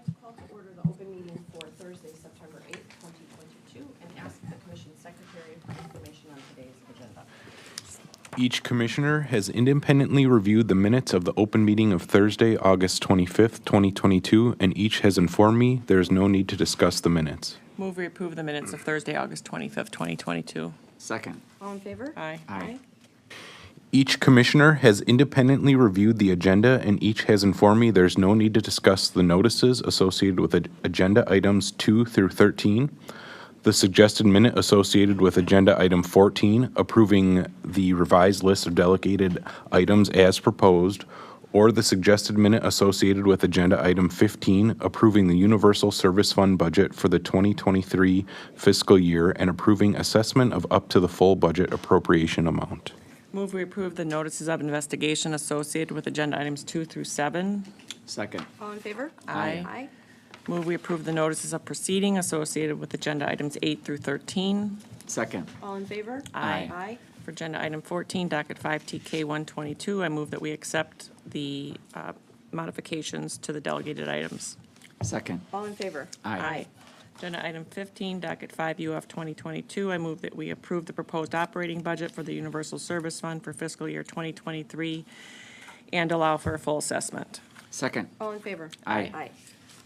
like to call to order the open meeting for Thursday, September 8th, 2022, and ask the Commission Secretary for information on today's agenda. Each commissioner has independently reviewed the minutes of the open meeting of Thursday, August 25th, 2022, and each has informed me there is no need to discuss the minutes. Move we approve the minutes of Thursday, August 25th, 2022. Second. All in favor? Aye. Aye. Each commissioner has independently reviewed the agenda, and each has informed me there's no need to discuss the notices associated with agenda items 2 through 13, the suggested minute associated with agenda item 14, approving the revised list of delegated items as proposed, or the suggested minute associated with agenda item 15, approving the Universal Service Fund budget for the 2023 fiscal year and approving assessment of up to the full budget appropriation amount. Move we approve the notices of investigation associated with agenda items 2 through 7. Second. All in favor? Aye. Aye. Move we approve the notices of proceeding associated with agenda items 8 through 13. Second. All in favor? Aye. Aye. For agenda item 14, docket 5 TK 122, I move that we accept the modifications to the delegated items. Second. All in favor? Aye. Agenda item 15, docket 5 UF 2022, I move that we approve the proposed operating budget for the Universal Service Fund for fiscal year 2023 and allow for a full assessment. Second. All in favor? Aye. Aye.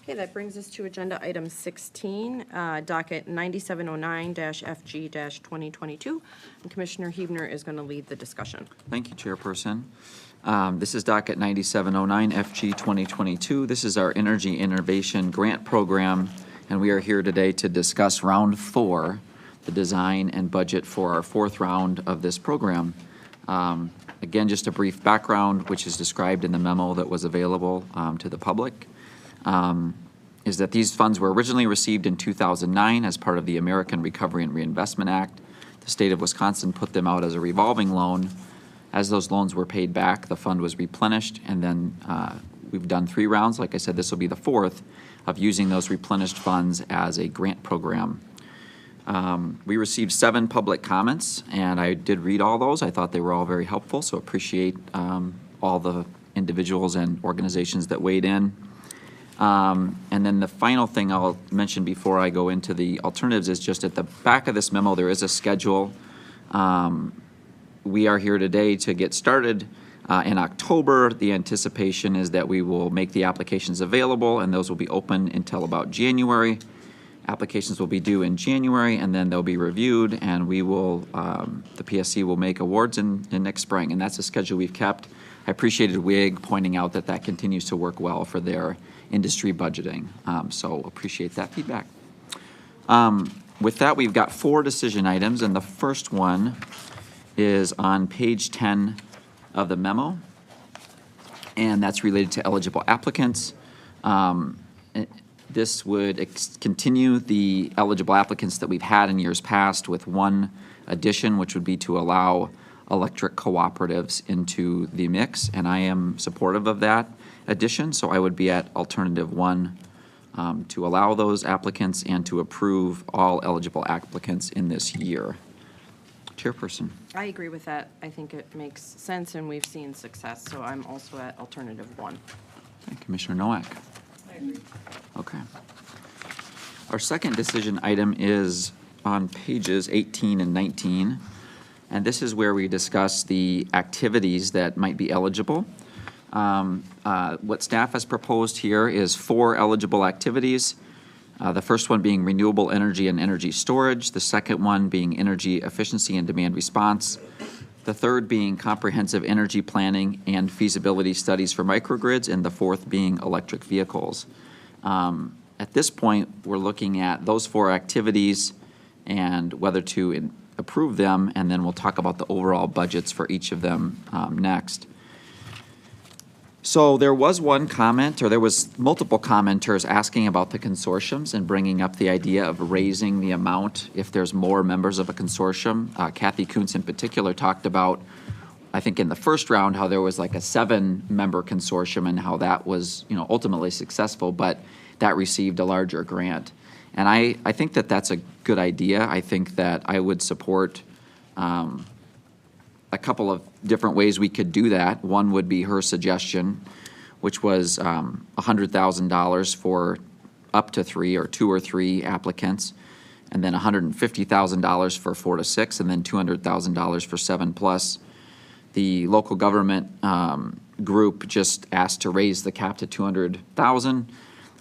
Okay, that brings us to agenda item 16, docket 9709-FG-2022. And Commissioner Hebner is going to lead the discussion. Thank you, Chairperson. This is docket 9709 FG 2022. This is our Energy Innovation Grant Program, and we are here today to discuss round 4, the design and budget for our 4th round of this program. Again, just a brief background, which is described in the memo that was available to the public, is that these funds were originally received in 2009 as part of the American Recovery and Reinvestment Act. The state of Wisconsin put them out as a revolving loan. As those loans were paid back, the fund was replenished, and then we've done 3 rounds. Like I said, this will be the 4th of using those replenished funds as a grant program. We received 7 public comments, and I did read all those. I thought they were all very helpful, so appreciate all the individuals and organizations that weighed in. And then the final thing I'll mention before I go into the alternatives is just at the back of this memo, there is a schedule. We are here today to get started in October. The anticipation is that we will make the applications available, and those will be open until about January. Applications will be due in January, and then they'll be reviewed, and we will, the PSC will make awards in next spring, and that's the schedule we've kept. I appreciated WIG pointing out that that continues to work well for their industry budgeting, so appreciate that feedback. With that, we've got 4 decision items, and the first one is on page 10 of the memo, and that's related to eligible applicants. This would continue the eligible applicants that we've had in years past with one addition, which would be to allow electric cooperatives into the mix, and I am supportive of that addition, so I would be at alternative 1 to allow those applicants and to approve all eligible applicants in this year. Chairperson. I agree with that. I think it makes sense, and we've seen success, so I'm also at alternative 1. Okay, Commissioner Nowak. I agree. Okay. Our second decision item is on pages 18 and 19, and this is where we discuss the activities that might be eligible. What staff has proposed here is 4 eligible activities. The first one being renewable energy and energy storage, the second one being energy efficiency and demand response, the third being comprehensive energy planning and feasibility studies for microgrids, and the 4th being electric vehicles. At this point, we're looking at those 4 activities and whether to approve them, and then we'll talk about the overall budgets for each of them next. So there was one comment, or there was multiple commenters asking about the consortiums and bringing up the idea of raising the amount if there's more members of a consortium. Kathy Kuntz in particular talked about, I think in the first round, how there was like a 7-member consortium and how that was, ultimately successful, but that received a larger grant. And I think that that's a good idea. I think that I would support a couple of different ways we could do that. One would be her suggestion, which was $100,000 for up to 3 or 2 or 3 applicants, and then $150,000 for 4 to 6, and then $200,000 for 7+. The local government group just asked to raise the cap to $200,000.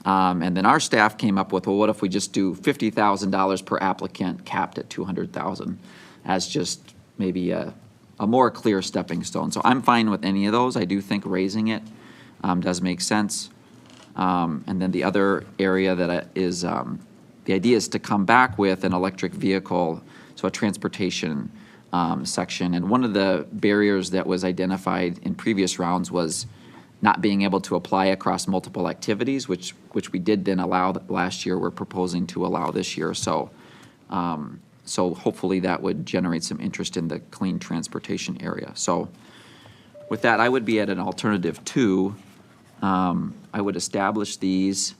And then our staff came up with, well, what if we just do $50,000 per applicant, capped at $200,000, as just maybe a more clear stepping stone. So I'm fine with any of those. I do think raising it does make sense. And then the other area that is, the idea is to come back with an electric vehicle, so a transportation section. And one of the barriers that was identified in previous rounds was not being able to apply across multiple activities, which we did then allow last year. We're proposing to allow this year. So, so hopefully that would generate some interest in the clean transportation area. So with that, I would be at an alternative 2. I would establish these,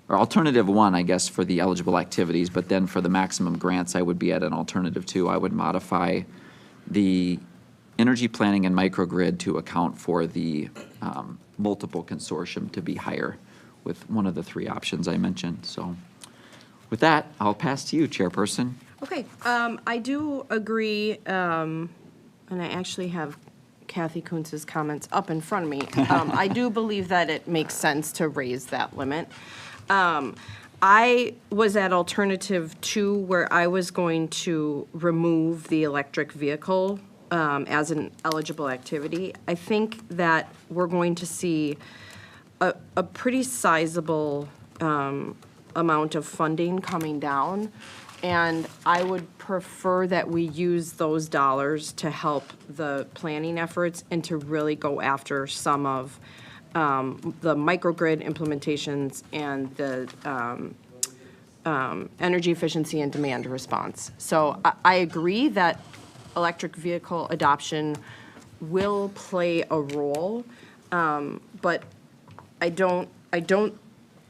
or alternative 1, I guess, for the eligible activities, but then for the maximum grants, I would be at an alternative 2. I would modify the energy planning and microgrid to account for the multiple consortium to be higher with one of the 3 options I mentioned. So with that, I'll pass to you, Chairperson. Okay, I do agree, and I actually have Kathy Kuntz's comments up in front of me. I do believe that it makes sense to raise that limit. I was at alternative 2, where I was going to remove the electric vehicle as an eligible activity. I think that we're going to see a pretty sizable amount of funding coming down, and I would prefer that we use those dollars to help the planning efforts and to really go after some of the microgrid implementations and the energy efficiency and demand response. So I agree that electric vehicle adoption will play a role, but I don't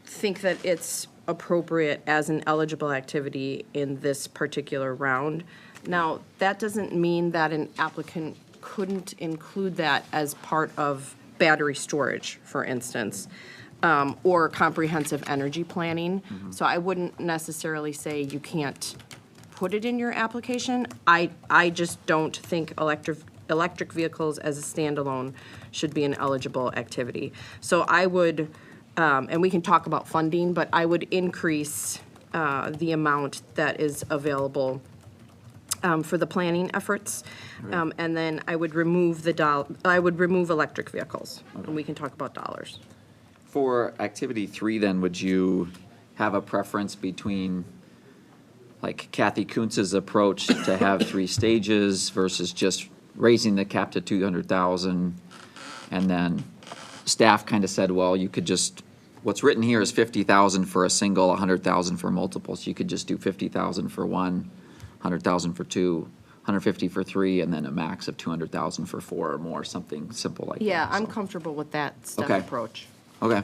think that it's appropriate as an eligible activity in this particular round. Now, that doesn't mean that an applicant couldn't include that as part of battery storage, for instance, or comprehensive energy planning. So I wouldn't necessarily say you can't put it in your application. I just don't think electric vehicles as a standalone should be an eligible activity. So I would, and we can talk about funding, but I would increase the amount that is available for the planning efforts. And then I would remove electric vehicles, and we can talk about dollars. For activity 3, then, would you have a preference between, like, Kathy Kuntz's approach to have 3 stages versus just raising the cap to 200,000, and then staff kind of said, well, you could just, what's written here is 50,000 for a single, 100,000 for multiple, so you could just do 50,000 for 1, 100,000 for 2, 150 for 3, and then a max of 200,000 for 4 or more, something simple like that. Yeah, I'm so. comfortable with that step Okay. approach. Okay.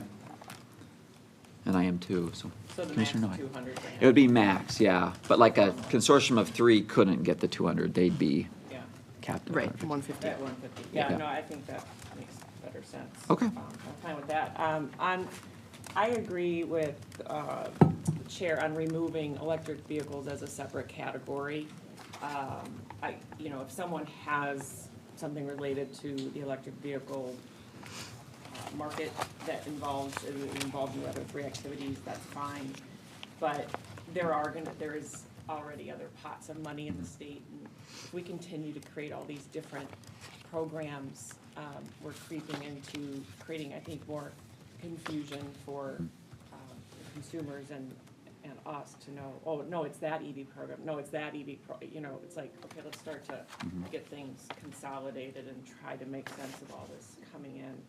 And I am too, so. So the max Commissioner Noy. 200 grand. It would be max, yeah, but like a consortium of 3 couldn't get the 200, they'd be Yeah, capped at Right, 150. 150. at 150. Yeah, Yeah. no, I think that makes better sense. Okay. I'm fine with that. I agree with the Chair on removing electric vehicles as a separate category. If someone has something related to the electric vehicle market that involves the other 3 activities, that's fine. But there is already other pots of money in the state, and if we continue to create all these different programs, we're creeping into creating, I think, more confusion for the consumers and us to know, oh, no, it's that EV program, no, it's that EV it's like, okay, let's start to get things consolidated and try to make sense of all this coming in.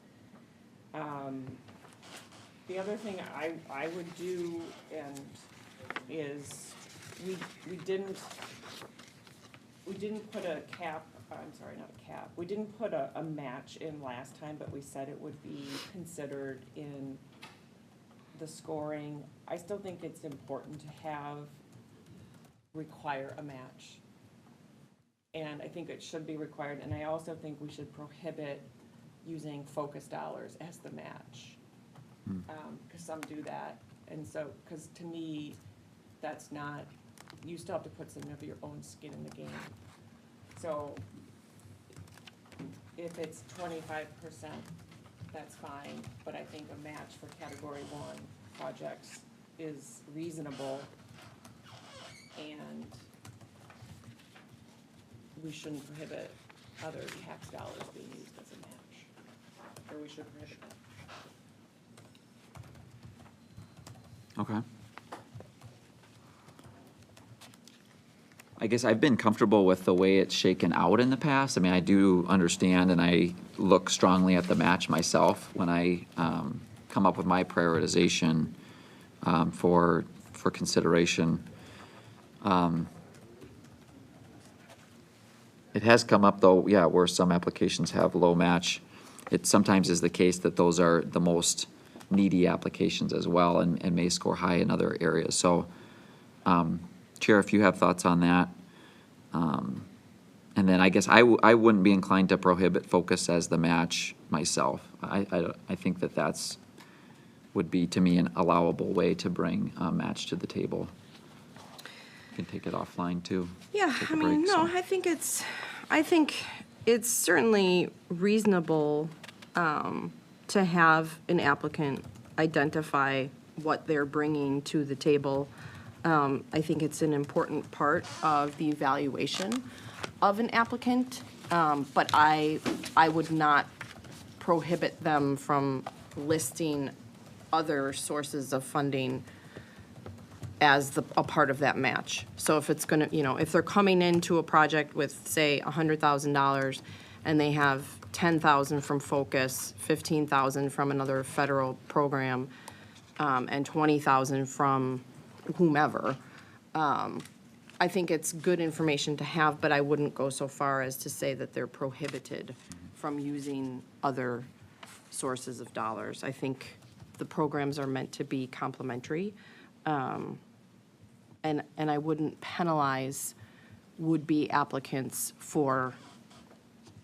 The other thing I would do is we didn't put a cap, I'm sorry, not a cap, we didn't put a match in last time, but we said it would be considered in the scoring. I still think it's important to require a match. And I think it should be required, and I also think we should prohibit using focus dollars as the match. Because some do that, And so, because to me, that's not, you still have to put some of your own skin in the game. So if it's 25%, that's fine, but I think a match for category 1 projects is reasonable, and we shouldn't prohibit other tax dollars being used as a match, or we should prohibit that. Okay. I guess I've been comfortable with the way it's shaken out in the past. I mean, I do understand, and I look strongly at the match myself when I come up with my prioritization for consideration. It has come up, though, yeah, where some applications have low match. It sometimes is the case that those are the most needy applications as well, and may score high in other areas. So, Chair, if you have thoughts on that. And then I guess I wouldn't be inclined to prohibit focus as the match myself. I think that would be, to me, an allowable way to bring a match to the table. You can take it offline, too. Yeah, Take a I mean, break, no, so. I think it's certainly reasonable to have an applicant identify what they're bringing to the table. I think it's an important part of the evaluation of an applicant, but I would not prohibit them from listing other sources of funding as a part of that match. So if it's gonna, if they're coming into a project with, say, $100,000, and they have 10,000 from Focus, 15,000 from another federal program, and 20,000 from whomever, I think it's good information to have, but I wouldn't go so far as to say that they're prohibited from using other sources of dollars. I think the programs are meant to be complementary, and I wouldn't penalize would-be applicants for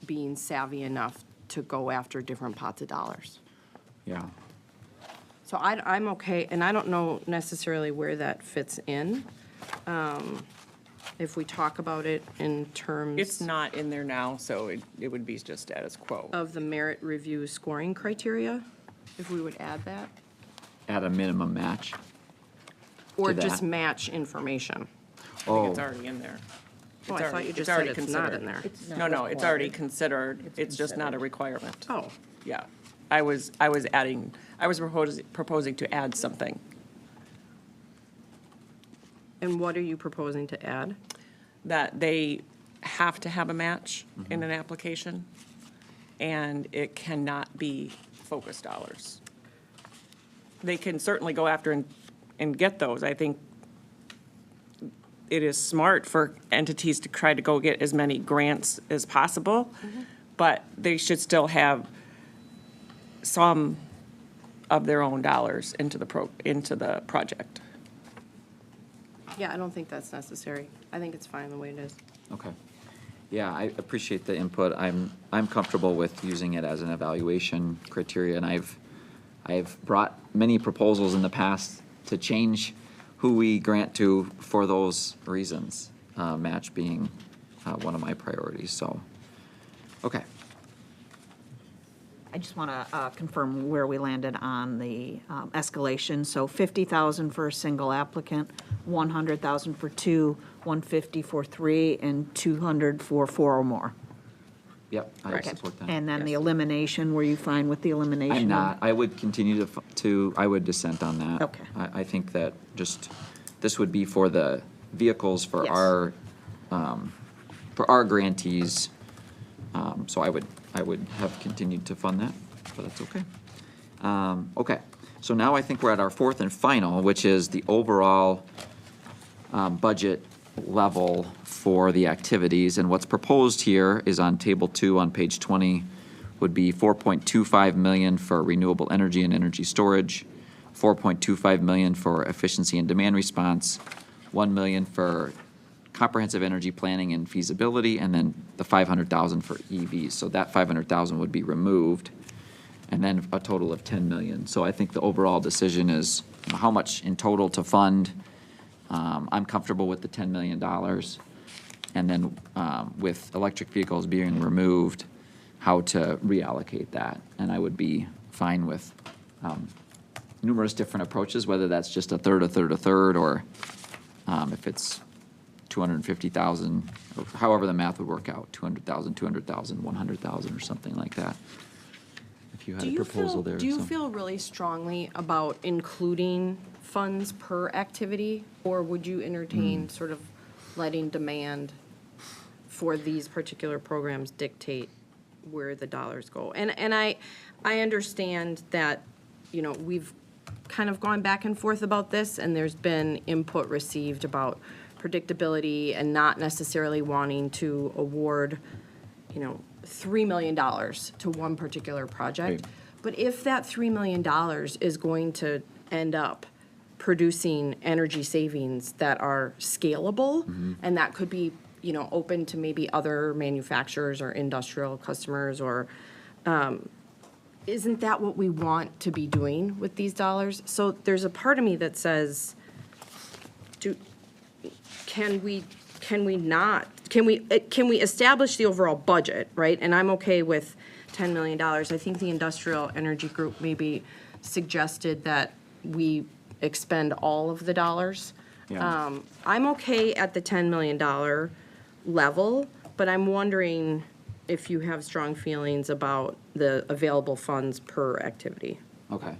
being savvy enough to go after different pots of dollars. Yeah. So I'm okay, and I don't know necessarily where that fits in. If we talk about it in terms. It's not in there now, so it would be just status quo. Of the merit review scoring criteria, if we would add that, At a minimum match. or To just that. match information. I think Oh, it's already in there. Oh, I thought you just already said it's not in considered. there. No, it's already considered. It's just not a requirement. Oh, Yeah. I was proposing to add something. and what are you proposing to add? That they have to have a match in an application, and it cannot be focus dollars. They can certainly go after and get those. I think it is smart for entities to try to go get as many grants as possible, but they should still have some of their own dollars into the project. Yeah, I don't think that's necessary. I think it's fine the way it is. okay. Yeah, I appreciate the input. I'm comfortable with using it as an evaluation criteria, and I've brought many proposals in the past to change who we grant to for those reasons, match being one of my priorities, so, okay. I just want to confirm where we landed on the escalation. So 50,000 for a single applicant, 100,000 for two, 150 for three, and 200 for four or more. Yep, I Okay. support that. And then the elimination, were you fine with the elimination? I'm not. I would continue I would dissent on that. Okay. I think that this would be for the vehicles for Yes. our grantees. So I would have continued to fund that, but that's okay. Okay, so now I think we're at our fourth and final, which is the overall budget level for the activities. And what's proposed here is on Table 2 on page 20 would be $4.25 million for renewable energy and energy storage, $4.25 million for efficiency and demand response, $1 million for comprehensive energy planning and feasibility, and then the $500,000 for EVs. So that $500,000 would be removed, and then a total of $10 million. So I think the overall decision is how much in total to fund. I'm comfortable with the $10 million. And then with electric vehicles being removed, how to reallocate that. And I would be fine with numerous different approaches, whether that's just a third, or if it's 250,000, or however the math would work out, 200,000, 200,000, 100,000, or something like that. If you had a proposal there. Do you so. feel really strongly about including funds per activity? Or would you entertain sort of letting demand for these particular programs dictate where the dollars go? And I understand that, you know, we've kind of gone back and forth about this, and there's been input received about predictability and not necessarily wanting to award, you know, $3 million to one particular project. Right. But if that $3 million is going to end up producing energy savings that are scalable, and that could be, you know, open to maybe other manufacturers or industrial customers, or isn't that what we want to be doing with these dollars? So there's a part of me that says, can we establish the overall budget, right? And I'm okay with $10 million. I think the Industrial Energy Group maybe suggested that we expend all of the dollars. Yeah. I'm okay at the $10 million level, but I'm wondering if you have strong feelings about the available funds per activity. Okay.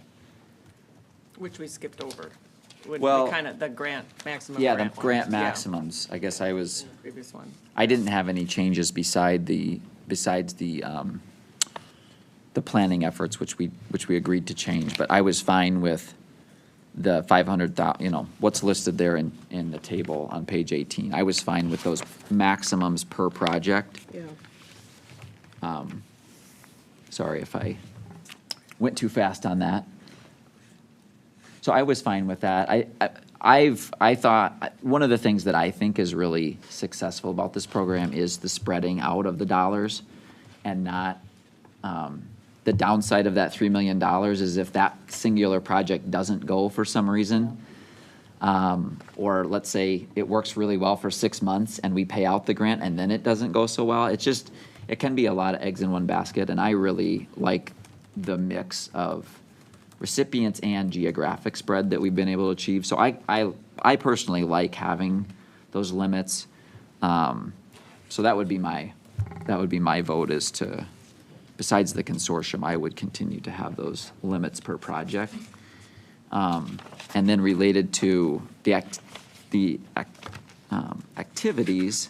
Which we skipped over. With Well- the kind of the grant maximum. Yeah, the ones. grant Yeah, maximums. I guess I was, Previous one. I didn't have any changes besides the planning efforts, which we agreed to change. But I was fine with the 500,000, you know, what's listed there in the table on page 18. I was fine with those maximums per project. Yeah. Sorry if I went too fast on that. So I was fine with that. I thought, one of the things that I think is really successful about this program is the spreading out of the dollars, and not, the downside of that $3 million is if that singular project doesn't go for some reason, or let's say it works really well for 6 months and we pay out the grant and then it doesn't go so well. It's just, it can be a lot of eggs in one basket, and I really like the mix of recipients and geographic spread that we've been able to achieve. So I personally like having those limits. So that would be my vote, is to, besides the consortium, I would continue to have those limits per project. And then related to the activities,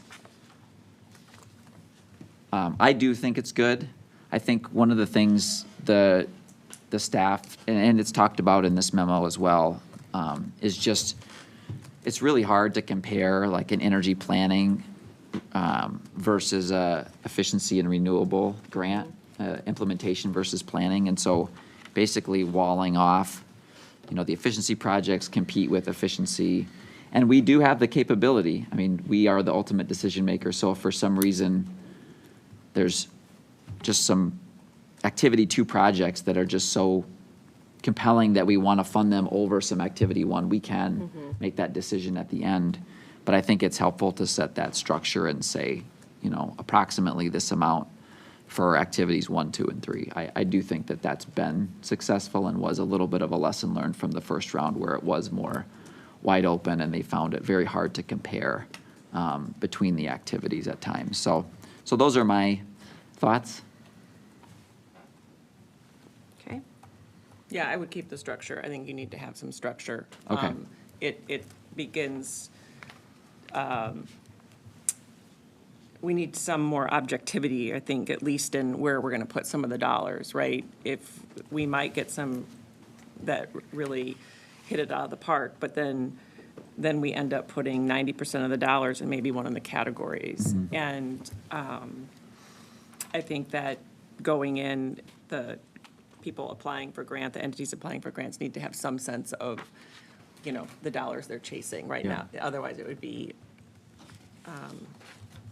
I do think it's good. I think one of the things the staff, and it's talked about in this memo as well, is just, it's really hard to compare like an energy planning versus a efficiency and renewable grant, implementation versus planning. And so basically walling off, you know, the efficiency projects compete with efficiency. And we do have the capability. I mean, we are the ultimate decision maker. So if for some reason there's just some activity 2 projects that are just so compelling that we want to fund them over some activity 1, we can make that decision at the end. But I think it's helpful to set that structure and say, you know, approximately this amount for activities 1, 2, and 3. I do think that that's been successful and was a little bit of a lesson learned from the first round, where it was more wide open and they found it very hard to compare between the activities at times. So those are my thoughts. Okay. Yeah, I would keep the structure. I think you need to have some structure. Okay. It begins, we need some more objectivity, I think, at least in where we're gonna put some of the dollars, right? If we might get some that really hit it out of the park, but then we end up putting 90% of the dollars in maybe one of the categories. And I think that going in, the people applying for grant, the entities applying for grants need to have some sense of, you know, the dollars they're chasing right now. Otherwise, it would be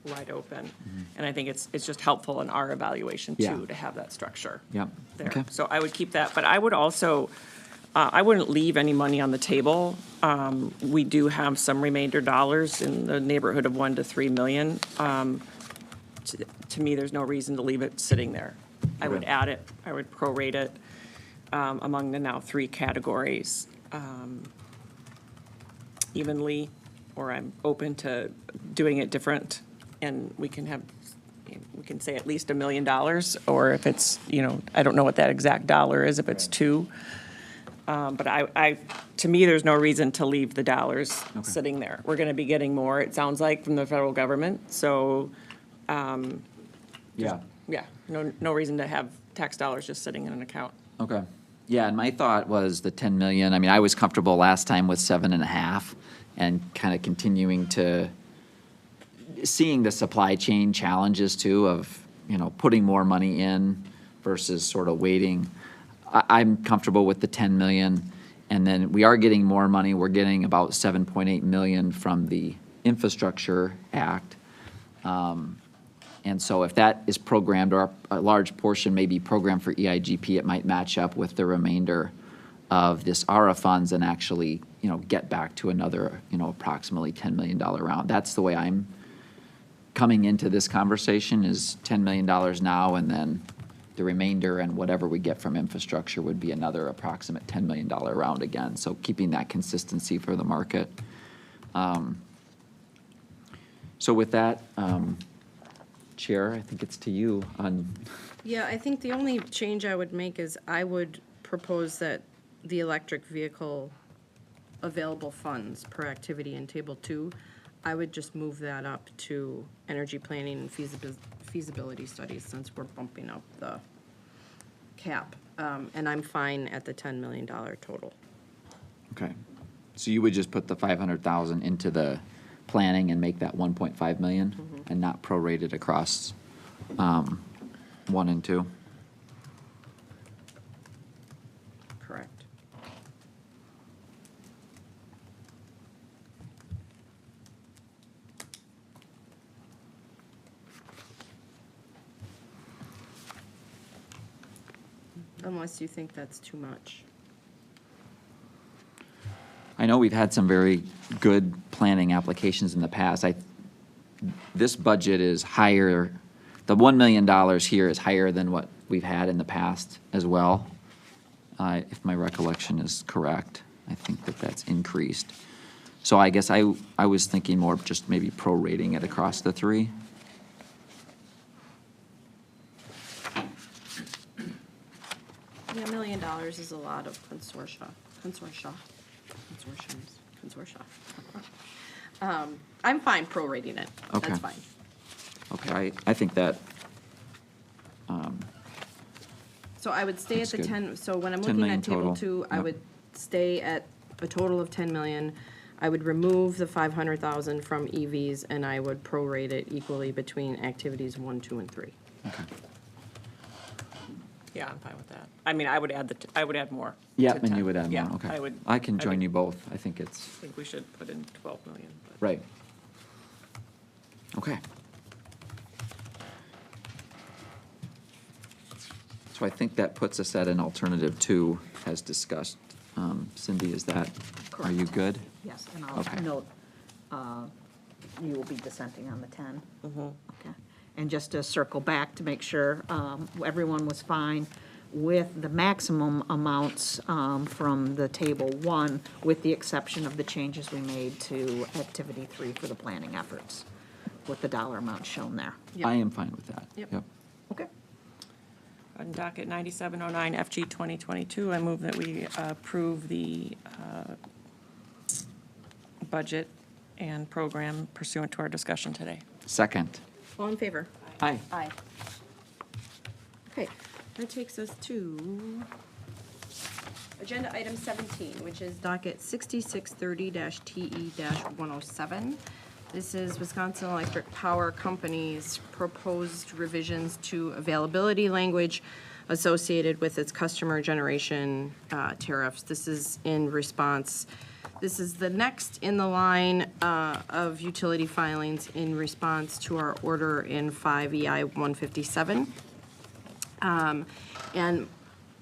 wide open. And I think it's just helpful in our evaluation Yeah. too, to have that structure Yep. there. Okay. So I would keep that, but I would also I wouldn't leave any money on the table. We do have some remainder dollars in the neighborhood of 1 to 3 million. To me, there's no reason to leave it sitting there. I would add it, I would prorate it among the now 3 categories evenly, or I'm open to doing it different, and we can say at least $1 million, or if it's, I don't know what that exact dollar is, if it's 2. But to me, there's no reason to leave the dollars sitting there. We're gonna be getting more, it sounds like, from the federal government, so, Yeah. yeah, no reason to have tax dollars just sitting in an account. Okay. Yeah, and my thought was the 10 million, I mean, I was comfortable last time with 7.5 and kind of continuing to, seeing the supply chain challenges too of, putting more money in versus sort of waiting. I'm comfortable with the 10 million, and then we are getting more money. We're getting about 7.8 million from the Infrastructure Act. And so if that is programmed, or a large portion may be programmed for EIGP, it might match up with the remainder of this ARA funds and actually, get back to another, approximately $10 million round. That's the way I'm coming into this conversation, is $10 million now, and then the remainder and whatever we get from infrastructure would be another approximate $10 million round again. So keeping that consistency for the market. So with that, Chair, I think it's to you on. Yeah, I think the only change I would make is I would propose that the electric vehicle available funds per activity in Table 2, I would just move that up to energy planning and feasibility studies, since we're bumping up the cap. And I'm fine at the $10 million total. Okay. So you would just put the 500,000 into the planning and make that 1.5 million and not prorate it across 1 and 2? Correct. Unless you think that's too much. I know we've had some very good planning applications in the past. This budget is higher, the $1 million here is higher than what we've had in the past as well. If my recollection is correct, I think that that's increased. So I guess I was thinking more of just maybe prorating it across the 3. Yeah, $1 million is a lot of consortia. I'm fine prorating it. Okay. That's fine. Okay, I think that, So I would stay at That's the good. 10, so when I'm 10 looking million at Table total. 2, I Yep. would stay at a total of 10 million. I would remove the 500,000 from EVs, and I would prorate it equally between activities 1, 2, and 3. okay. Yeah, I'm fine with that. I mean, I would add more. Yeah, to and 10. you would add Yeah, more, okay. I would. I can I join would- you both. I think it's, I think we should put in 12 million. but- right. Okay. So I think that puts us at an alternative 2 as discussed. Cindy, is that, are you good? Yes, and Okay. I'll note, you will be dissenting on the 10. Okay. And just to circle back to make sure everyone was fine with the maximum amounts from the Table 1, with the exception of the changes we made to Activity 3 for the planning efforts, with the dollar amount shown there. Yep. I am fine with that. Yep. Okay. On docket 9709 FG 2022, I move that we approve the budget and program pursuant to our discussion today. Second. All in favor? Aye. Aye. Okay, that takes us to agenda item 17, which is docket 6630-TE-107. This is Wisconsin Electric Power Company's proposed revisions to availability language associated with its customer generation tariffs. This is in response, this is the next in the line of utility filings in response to our order in 5 EI 157. And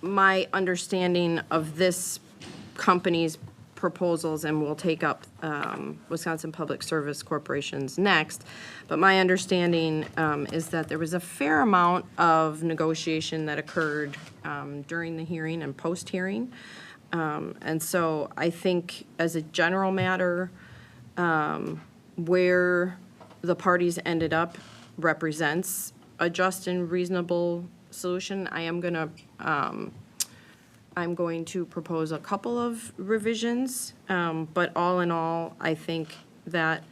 my understanding of this companies' proposals, and we'll take up Wisconsin Public Service Corporation's next. But my understanding is that there was a fair amount of negotiation that occurred during the hearing and post-hearing. And so I think as a general matter, where the parties ended up represents a just and reasonable solution. I'm going to propose a couple of revisions, but all in all, I think that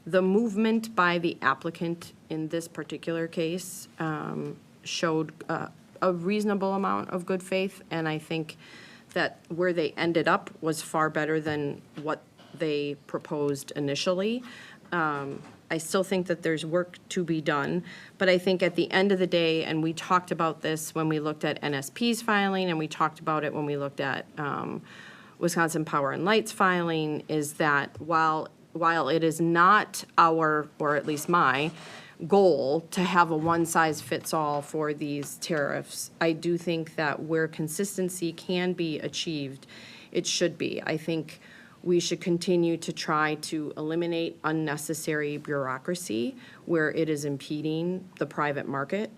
the movement by the applicant in this particular case showed a reasonable amount of good faith, and I think that where they ended up was far better than what they proposed initially. I still think that there's work to be done, but I think at the end of the day, and we talked about this when we looked at NSP's filing, and we talked about it when we looked at Wisconsin Power and Light's filing, is that while it is not our, or at least my, goal to have a one-size-fits-all for these tariffs, I do think that where consistency can be achieved, it should be. I think we should continue to try to eliminate unnecessary bureaucracy where it is impeding the private market.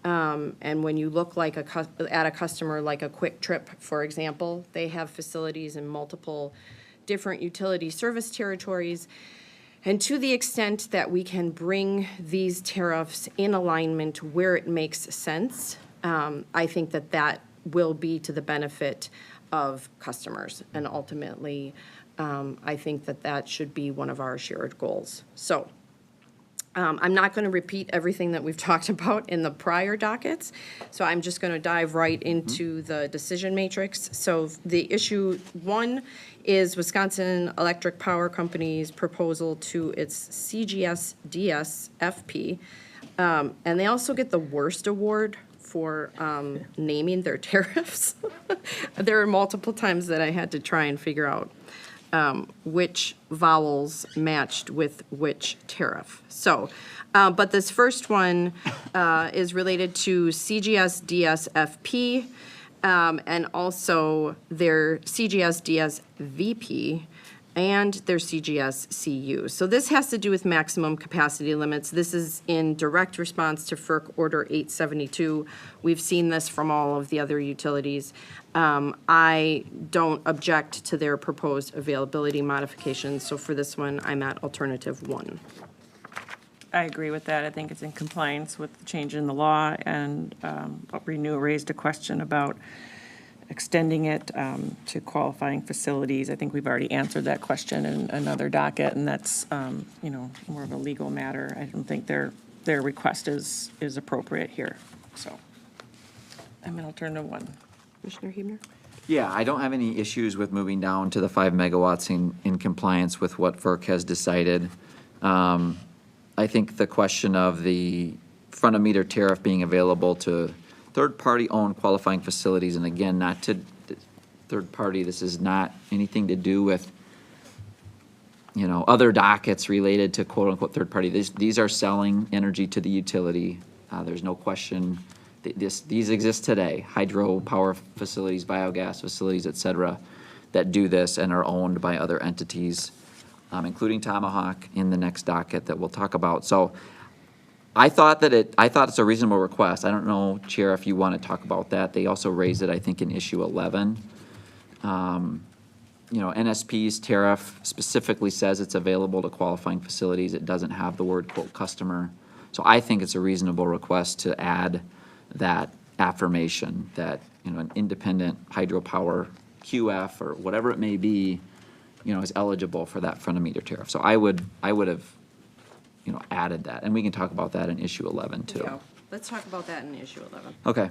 And when you look like at a customer like a Quick Trip, for example, they have facilities in multiple different utility service territories. And to the extent that we can bring these tariffs in alignment where it makes sense, I think that that will be to the benefit of customers. And ultimately, I think that that should be one of our shared goals. So I'm not going to repeat everything that we've talked about in the prior dockets. So I'm just going to dive right into the decision matrix. So the issue one is Wisconsin Electric Power Company's proposal to its CGS DSFP. And they also get the worst award for naming their tariffs. There are multiple times that I had to try and figure out which vowels matched with which tariff. So, but this first one is related to CGS DSFP and also their CGS DSVP and their CGS CU. So this has to do with maximum capacity limits. This is in direct response to FERC Order 872. We've seen this from all of the other utilities. I don't object to their proposed availability modifications, so for this one, I'm at alternative 1. I agree with that. I think it's in compliance with the change in the law, and Renew raised a question about extending it to qualifying facilities. I think we've already answered that question in another docket, and that's, more of a legal matter. I don't think their request is appropriate here, so I'm in alternative 1. Commissioner Huebner? Yeah, I don't have any issues with moving down to the 5 megawatts in compliance with what FERC has decided. I think the question of the front-of-meter tariff being available to third-party owned qualifying facilities, and again, not to third-party, this is not anything to do with, other dockets related to quote-unquote third-party. These are selling energy to the utility. There's no question. These exist today, hydropower facilities, biogas facilities, et cetera, that do this and are owned by other entities, including Tomahawk in the next docket that we'll talk about. So I thought it's a reasonable request. I don't know, Chair, if you want to talk about that. They also raised it, I think, in issue 11. NSP's tariff specifically says it's available to qualifying facilities. It doesn't have the word quote customer. So I think it's a reasonable request to add that affirmation that, an independent hydropower QF or whatever it may be, is eligible for that front-of-meter tariff. So I would have, added that, and we can talk about that in issue 11 too. Yeah, let's talk about that in issue 11. Okay.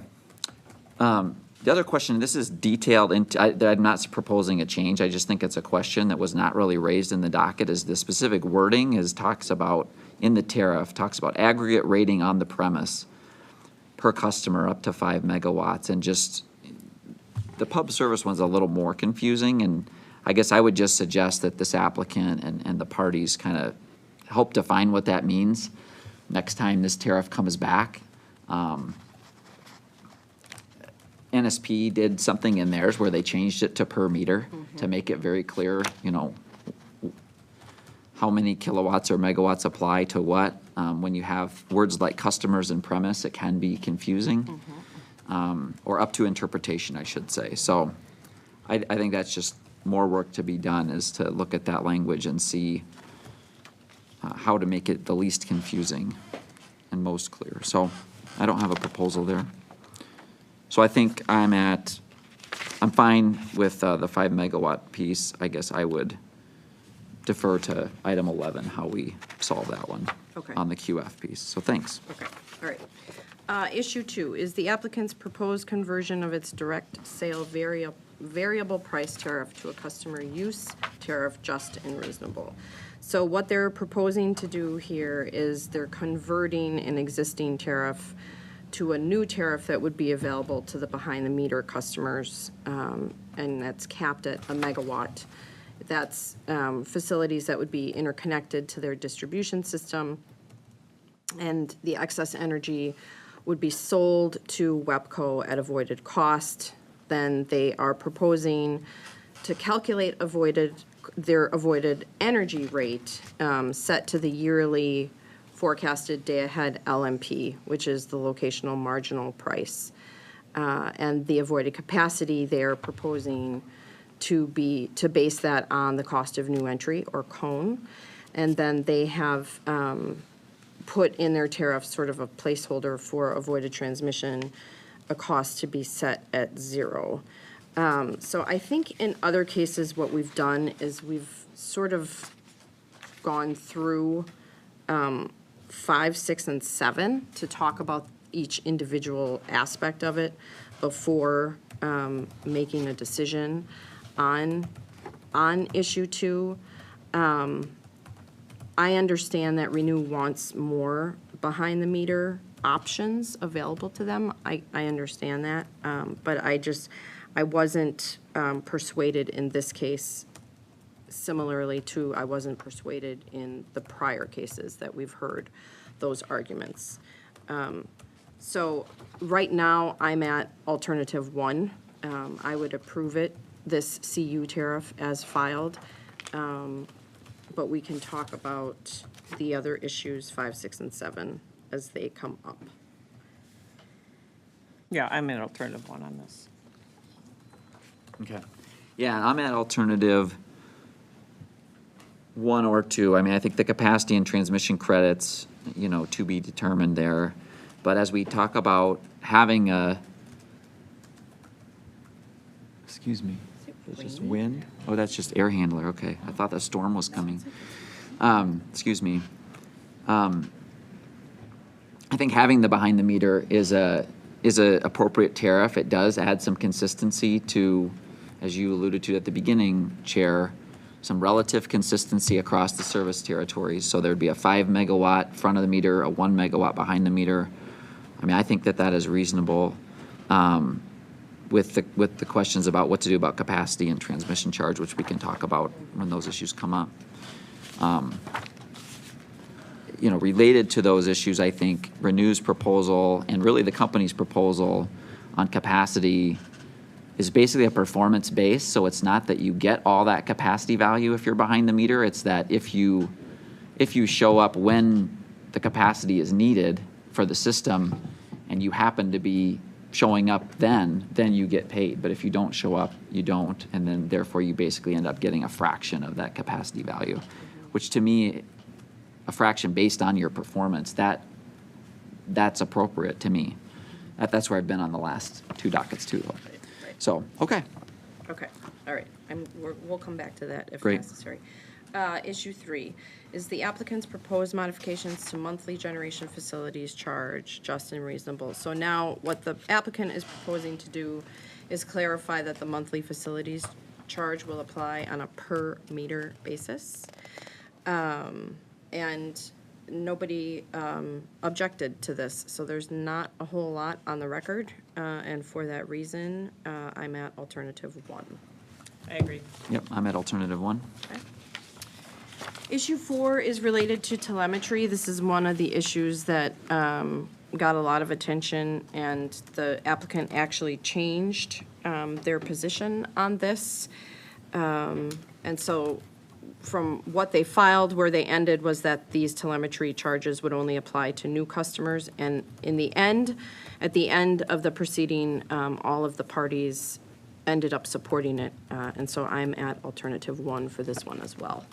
The other question, this is detailed, that I'm not proposing a change, I just think it's a question that was not really raised in the docket, is the specific wording talks about, in the tariff, talks about aggregate rating on the premise per customer up to 5 megawatts, and just, the pub service one's a little more confusing, and I guess I would just suggest that this applicant and the parties kind of help define what that means next time this tariff comes back. NSP did something in theirs where they changed it to per meter. to make it very clear, you know, how many kilowatts or megawatts apply to what. When you have words like customers and premise, it can be confusing, or up to interpretation, I should say. So I think that's just more work to be done, is to look at that language and see how to make it the least confusing and most clear. So I don't have a proposal there. So I think I'm fine with the 5 megawatt piece. I guess I would defer to item 11, how we solve that one Okay. on the QF piece. So thanks. Okay, all right. Issue 2 is the applicant's proposed conversion of its direct sale variable price tariff to a customer use tariff, just and reasonable. So what they're proposing to do here is they're converting an existing tariff to a new tariff that would be available to the behind-the-meter customers, and that's capped at a megawatt. That's facilities that would be interconnected to their distribution system, and the excess energy would be sold to WEPCO at avoided cost. Then they are proposing to calculate their avoided energy rate set to the yearly forecasted day-ahead LMP, which is the locational marginal price. And the avoided capacity, they're proposing to base that on the cost of new entry, or CONE. And then they have put in their tariff sort of a placeholder for avoided transmission, a cost to be set at 0. So I think in other cases, what we've done is we've sort of gone through 5, 6, and 7 to talk about each individual aspect of it before making a decision on issue 2. I understand that Renew wants more behind-the-meter options available to them. I understand that, but I wasn't persuaded in this case, similarly to I wasn't persuaded in the prior cases that we've heard those arguments. So right now, I'm at alternative 1. I would approve this CU tariff as filed, but we can talk about the other issues, 5, 6, and 7, as they come up. Yeah, I'm in alternative 1 on this. Okay. Yeah, I'm at alternative 1 or 2. I mean, I think the capacity and transmission credits, you know, to be determined there. But as we talk about having excuse me, it's just wind? Oh, that's just air handler, okay. I thought the storm was coming. Excuse me. I think having the behind the meter is a appropriate tariff. It does add some consistency to, as you alluded to at the beginning, Chair, some relative consistency across the service territories. So there'd be a 5 megawatt front of the meter, a 1 megawatt behind the meter. I mean, I think that is reasonable, with the questions about what to do about capacity and transmission charge, which we can talk about when those issues come up. You know, related to those issues, I think Renew's proposal and really the company's proposal on capacity is basically a performance base. So it's not that you get all that capacity value if you're behind the meter. It's that if you show up when the capacity is needed for the system and you happen to be showing up then you get paid. But if you don't show up, you don't. And then therefore you basically end up getting a fraction of that capacity value, which to me, a fraction based on your performance, that's appropriate to me. That's where I've been on the last 2 dockets too, though. Right. So, okay. Okay, all right. We'll come back to that if Great. necessary. Issue 3 is the applicant's proposed modifications to monthly generation facilities charge just and reasonable. So now what the applicant is proposing to do is clarify that the monthly facilities charge will apply on a per meter basis. And nobody objected to this, so there's not a whole lot on the record, and for that reason, I'm at alternative 1. I agree. Yep, I'm at alternative 1. Okay. Issue 4 is related to telemetry. This is one of the issues that got a lot of attention, and the applicant actually changed their position on this. And so from what they filed, where they ended was that these telemetry charges would only apply to new customers. And in the end, at the end of the proceeding, all of the parties ended up supporting it. And so I'm at alternative 1 for this one as well.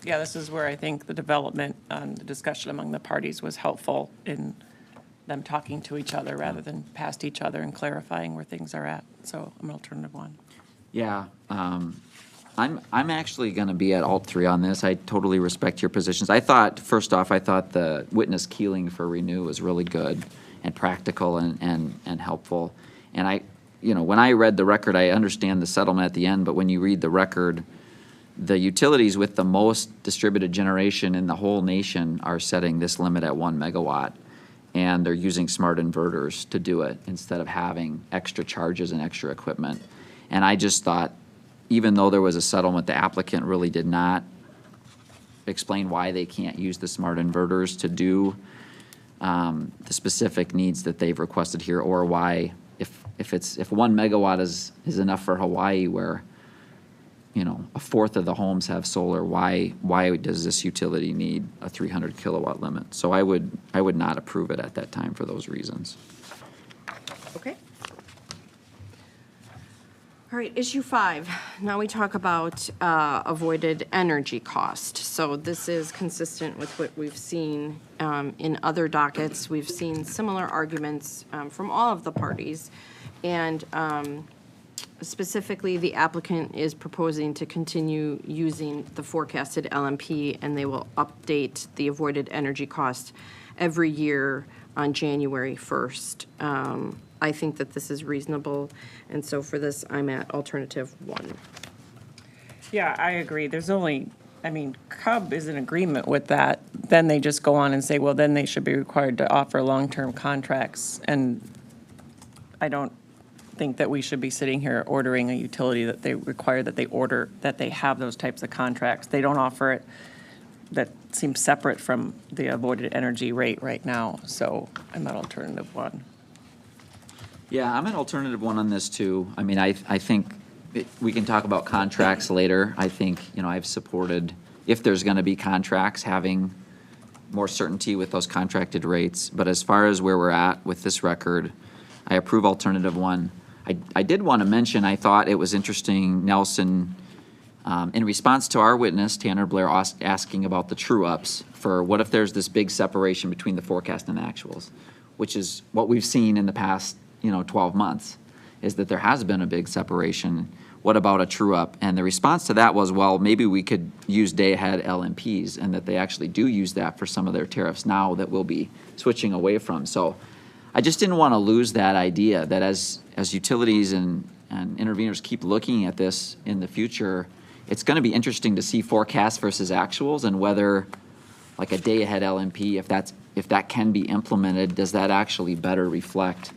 Yeah, this is where I think the development and the discussion among the parties was helpful in them talking to each other rather than past each other and clarifying where things are at. So I'm alternative 1. Yeah, I'm actually going to be at alt 3 on this. I totally respect your positions. First off, I thought the witness keeling for renew was really good and practical and helpful. And when I read the record, I understand the settlement at the end, but when you read the record, the utilities with the most distributed generation in the whole nation are setting this limit at 1 megawatt. And they're using smart inverters to do it instead of having extra charges and extra equipment. And I just thought, even though there was a settlement, the applicant really did not explain why they can't use the smart inverters to do the specific needs that they've requested here, or why, if 1 megawatt is enough for Hawaii, where a fourth of the homes have solar, why does this utility need a 300 kilowatt limit? So I would not approve it at that time for those reasons. Okay. All right, issue 5. Now we talk about avoided energy cost. So this is consistent with what we've seen in other dockets. We've seen similar arguments from all of the parties. And specifically, the applicant is proposing to continue using the forecasted LMP, and they will update the avoided energy cost every year on January 1st. I think that this is reasonable, and so for this, I'm at alternative 1. Yeah, I agree. CUB is in agreement with that. Then they just go on and say, well, then they should be required to offer long-term contracts. And I don't think that we should be sitting here ordering a utility that they require that they have those types of contracts. They don't offer it. That seems separate from the avoided energy rate right now. So I'm at alternative 1. Yeah, I'm an alternative 1 on this too. I think we can talk about contracts later. I think, I've supported, if there's going to be contracts, having more certainty with those contracted rates. But as far as where we're at with this record, I approve alternative 1. I did want to mention, I thought it was interesting, Nelson, in response to our witness, Tanner Blair, asking about the true-ups for what if there's this big separation between the forecast and the actuals, which is what we've seen in the past 12 months, is that there has been a big separation. What about a true-up? And the response to that was, well, maybe we could use day-ahead LMPs, and that they actually do use that for some of their tariffs now that we'll be switching away from. So I just didn't want to lose that idea that as utilities and interveners keep looking at this in the future, it's going to be interesting to see forecasts versus actuals, and whether like a day-ahead LMP, if that can be implemented, does that actually better reflect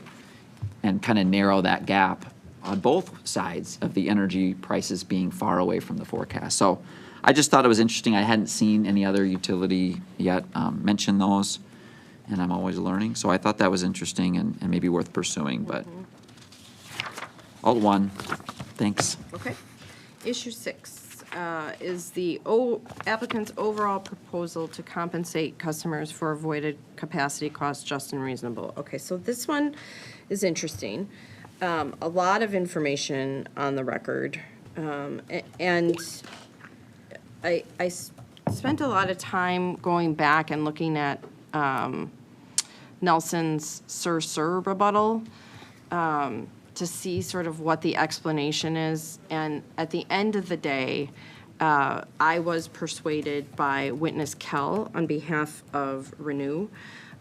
and kind of narrow that gap on both sides of the energy prices being far away from the forecast. So I just thought it was interesting. I hadn't seen any other utility yet mention those, and I'm always learning. So I thought that was interesting and maybe worth pursuing, but alt 1, thanks. Okay. Issue 6 is the applicant's overall proposal to compensate customers for avoided capacity costs just and reasonable. Okay, so this one is interesting. A lot of information on the record. And I spent a lot of time going back and looking at Nelson's Sir rebuttal to see sort of what the explanation is. And at the end of the day, I was persuaded by witness Kell on behalf of Renew.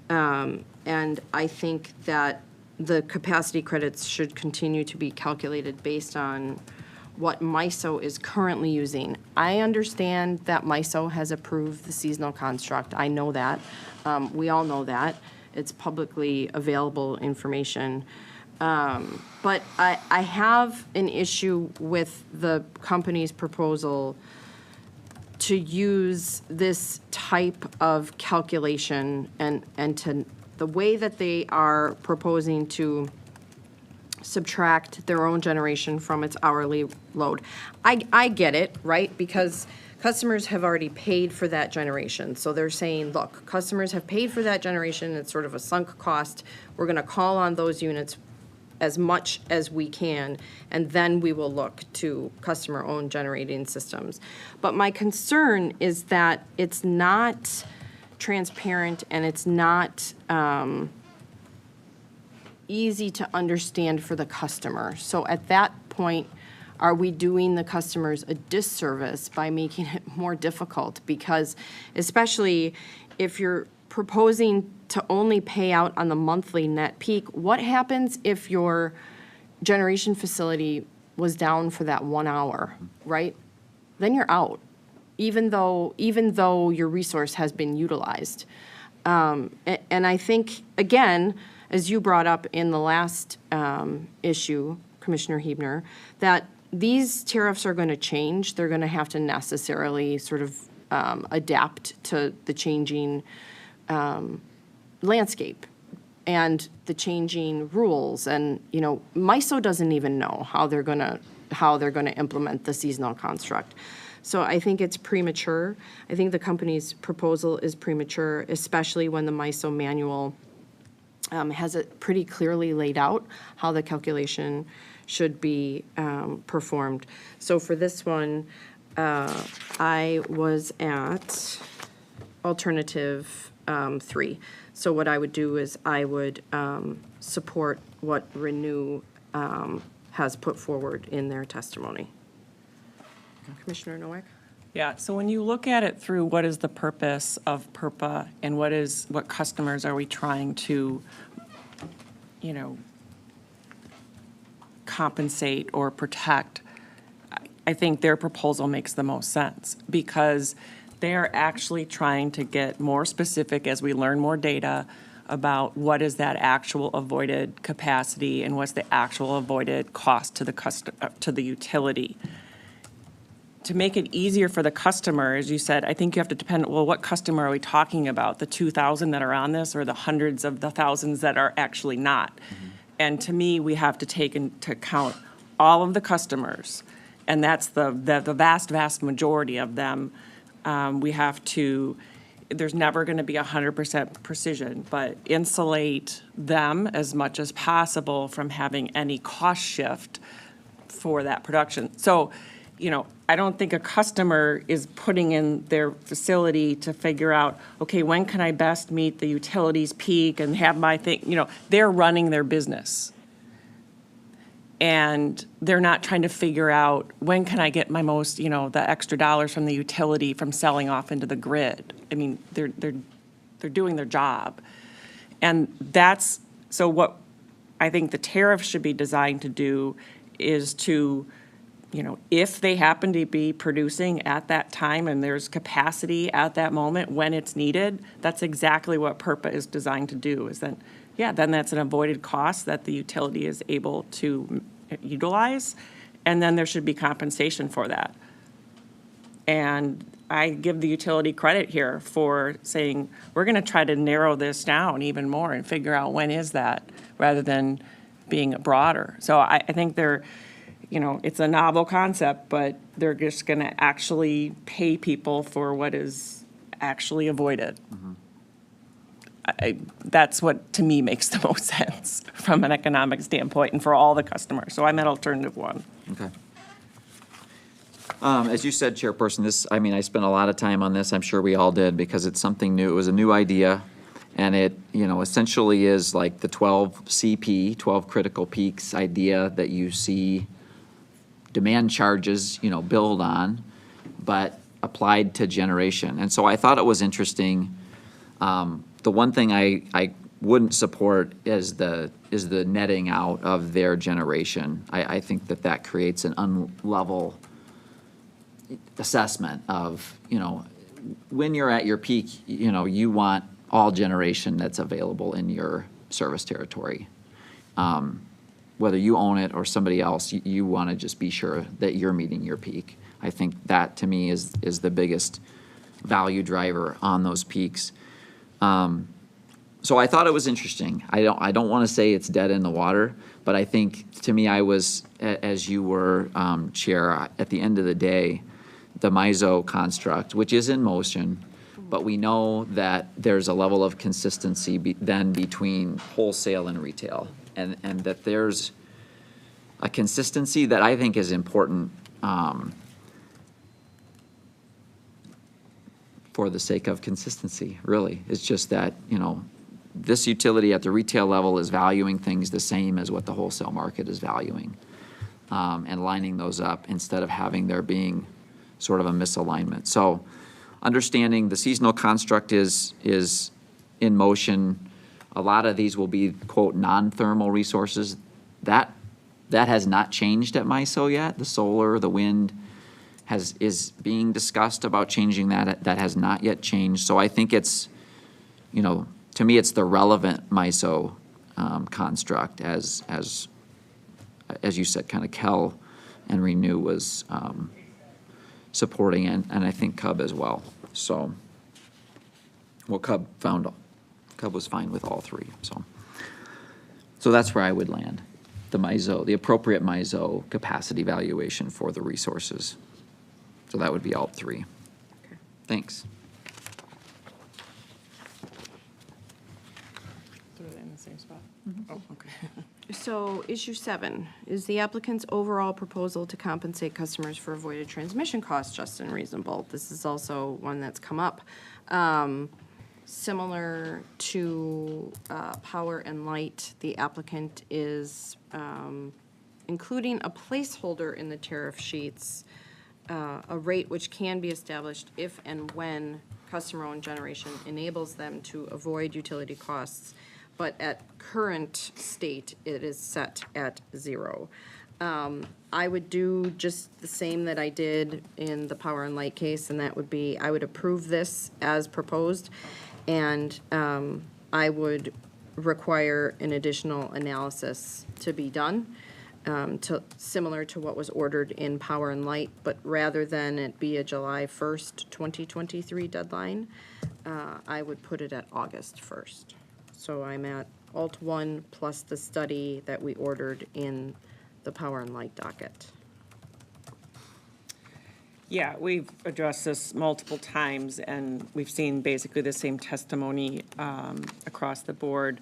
And I think that the capacity credits should continue to be calculated based on what MISO is currently using. I understand that MISO has approved the seasonal construct. I know that. We all know that. It's publicly available information. But I have an issue with the company's proposal to use this type of calculation and to the way that they are proposing to subtract their own generation from its hourly load. I get it, right? Because customers have already paid for that generation. So they're saying, look, customers have paid for that generation. It's sort of a sunk cost. We're going to call on those units as much as we can, and then we will look to customer-owned generating systems. But my concern is that it's not transparent and it's not easy to understand for the customer. So at that point, are we doing the customers a disservice by making it more difficult? Because especially if you're proposing to only pay out on the monthly net peak, what happens if your generation facility was down for that 1 hour, right? Then you're out, even though your resource has been utilized. And I think, again, as you brought up in the last issue, Commissioner Huebner, that these tariffs are going to change. They're going to have to necessarily sort of adapt to the changing landscape and the changing rules. And, you know, MISO doesn't even know how they're going to implement the seasonal construct. So I think it's premature. I think the company's proposal is premature, especially when the MISO manual has it pretty clearly laid out how the calculation should be performed. So for this one, I was at alternative 3. So what I would do is I would support what Renew has put forward in their testimony. Commissioner Nowak? Yeah, so when you look at it through what is the purpose of PURPA and what customers are we trying to, you know, compensate or protect, I think their proposal makes the most sense because they are actually trying to get more specific as we learn more data about what is that actual avoided capacity and what's the actual avoided cost to the utility. To make it easier for the customer, as you said, I think you have to depend, well, what customer are we talking about? The 2,000 that are on this or the hundreds of the thousands that are actually not? Mm-hmm. And to me, we have to take into account all of the customers, and that's the vast, vast majority of them. We have to, there's never going to be 100% precision, but insulate them as much as possible from having any cost shift for that production. So, you know, I don't think a customer is putting in their facility to figure out, okay, when can I best meet the utilities peak and have my thing, you know, they're running their business. And they're not trying to figure out when can I get my most, you know, the extra dollars from the utility from selling off into the grid. I mean, they're doing their job. And that's, so what I think the tariff should be designed to do is to, you know, if they happen to be producing at that time and there's capacity at that moment when it's needed, that's exactly what PURPA is designed to do, is then, yeah, then that's an avoided cost that the utility is able to utilize, and then there should be compensation for that. And I give the utility credit here for saying, we're going to try to narrow this down even more and figure out when is that, rather than being broader. So I think they're, you know, it's a novel concept, but they're just going to actually pay people for what is actually avoided. Mm-hmm. That's what, to me, makes the most sense from an economic standpoint and for all the customers. So I'm at alternative 1. Okay. As you said, Chairperson, this, I mean, I spent a lot of time on this. I'm sure we all did because it's something new. It was a new idea. And it, you know, essentially is like the 12 CP, 12 critical peaks idea that you see demand charges, you know, build on, but applied to generation. And so I thought it was interesting. The one thing I wouldn't support is the netting out of their generation. I think that creates an unlevel assessment of, you know, when you're at your peak, you know, you want all generation that's available in your service territory. Whether you own it or somebody else, you want to just be sure that you're meeting your peak. I think that, to me, is the biggest value driver on those peaks. So I thought it was interesting. I don't want to say it's dead in the water, But I think, to me, I was, as you were, Chair, at the end of the day, the MISO construct, which is in motion, but we know that there's a level of consistency then between wholesale and retail, and that there's a consistency that I think is important for the sake of consistency, really. It's just that, this utility at the retail level is valuing things the same as what the wholesale market is valuing, and lining those up instead of having there being sort of a misalignment. So understanding the seasonal construct is in motion. A lot of these will be, quote, non-thermal resources. That has not changed at MISO yet. The solar, the wind is being discussed about changing that. That has not yet changed. So I think it's, to me, it's the relevant MISO construct as you said, kind of Kel and Renew was supporting, and I think Cub as well. So, well, Cub was fine with all three. So that's where I would land. The appropriate MISO capacity valuation for the resources. So that would be all three. Okay. Thanks. Throw it in the same spot. Oh, okay. So issue 7, is the applicant's overall proposal to compensate customers for avoided transmission costs just and reasonable? This is also one that's come up. Similar to Power and Light, the applicant is including a placeholder in the tariff sheets, a rate which can be established if and when customer-owned generation enables them to avoid utility costs, but at current state, it is set at 0. I would do just the same that I did in the Power and Light case, and that would be, I would approve this as proposed, and I would require an additional analysis to be done, similar to what was ordered in Power and Light, but rather than it be a July 1st, 2023 deadline, I would put it at August 1st. So I'm at Alt 1 plus the study that we ordered in the Power and Light docket. Yeah, we've addressed this multiple times, and we've seen basically the same testimony across the board,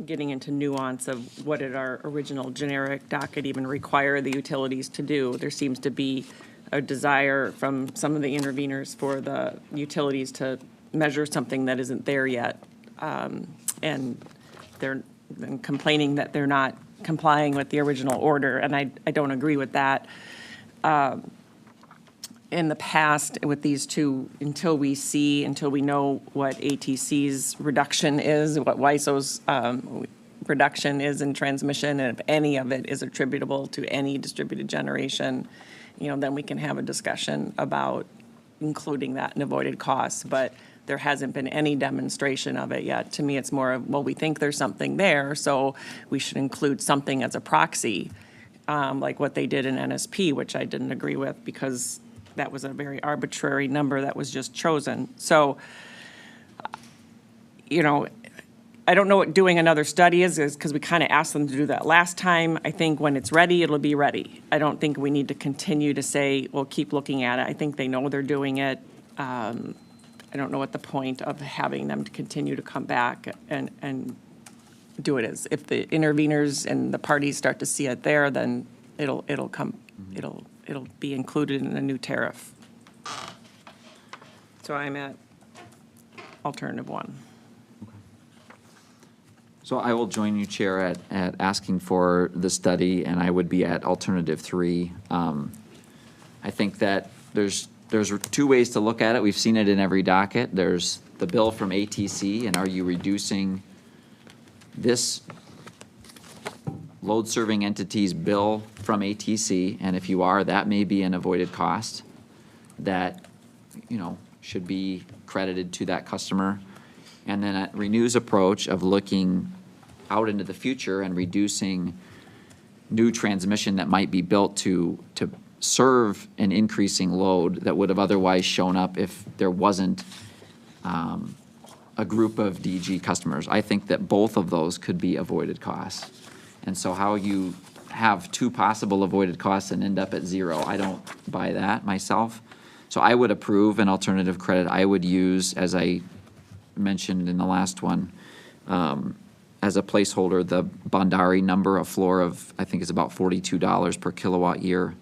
getting into nuance of what did our original generic docket even require the utilities to do. There seems to be a desire from some of the interveners for the utilities to measure something that isn't there yet. And they're complaining that they're not complying with the original order, and I don't agree with that. In the past, with these two, until we know what ATC's reduction is, what WISO's reduction is in transmission, and if any of it is attributable to any distributed generation, then we can have a discussion about including that in avoided costs. But there hasn't been any demonstration of it yet. To me, it's more of, well, we think there's something there, so we should include something as a proxy, like what they did in NSP, which I didn't agree with because that was a very arbitrary number that was just chosen. So, I don't know what doing another study is because we kind of asked them to do that last time. I think when it's ready, it'll be ready. I don't think we need to continue to say, well, keep looking at it. I think they know they're doing it. I don't know what the point of having them to continue to come back and do it is. If the interveners and the parties start to see it there, then it'll be included in a new tariff. So I'm at alternative 1. So I will join you, Chair, at asking for the study, and I would be at alternative 3. I think that there's 2 ways to look at it. We've seen it in every docket. There's the bill from ATC, and are you reducing this load-serving entity's bill from ATC? And if you are, that may be an avoided cost that, should be credited to that customer. And then at Renew's approach of looking out into the future and reducing new transmission that might be built to serve an increasing load that would have otherwise shown up if there wasn't a group of DG customers. I think that both of those could be avoided costs. And so how you have two possible avoided costs and end up at zero, I don't buy that myself. So I would approve an alternative credit. I would use, as I mentioned in the last one, as a placeholder, the Bondari number, a floor of, I think is about $42 per kilowatt year.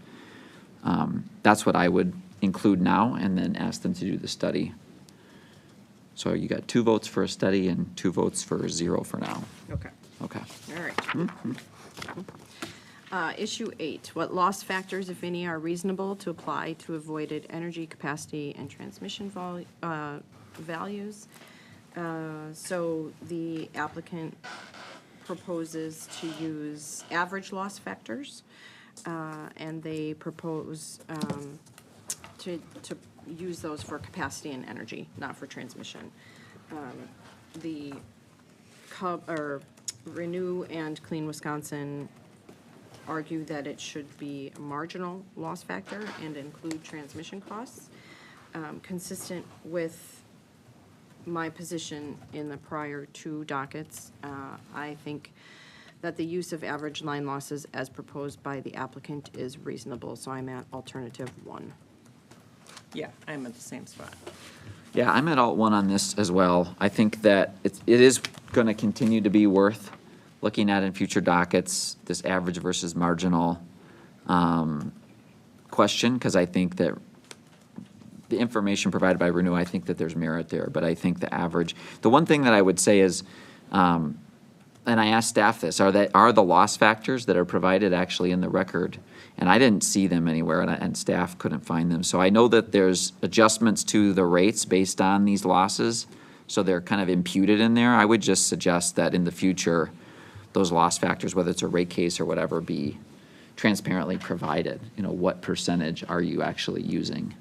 That's what I would include now and then ask them to do the study. So you got 2 votes for a study and 2 votes for 0 for now. Okay, Okay. all right. Issue 8, what loss factors, if any, are reasonable to apply to avoided energy capacity and transmission values? So the applicant proposes to use average loss factors, and they propose to use those for capacity and energy, not for transmission. The Renew and Clean Wisconsin argue that it should be a marginal loss factor and include transmission costs, consistent with my position in the prior 2 dockets. I think that the use of average line losses as proposed by the applicant is reasonable, so I'm at alternative 1. Yeah, I'm at the same spot. Yeah, I'm at alt 1 on this as well. I think that it is going to continue to be worth looking at in future dockets, this average versus marginal question, because I think that the information provided by Renew, I think that there's merit there, but I think the average, the one thing that I would say is, and I asked staff this, are the loss factors that are provided actually in the record? And I didn't see them anywhere, and staff couldn't find them. So I know that there's adjustments to the rates based on these losses, so they're kind of imputed in there. I would just suggest that in the future, those loss factors, whether it's a rate case or whatever, be transparently provided. You know, what percentage are you actually using?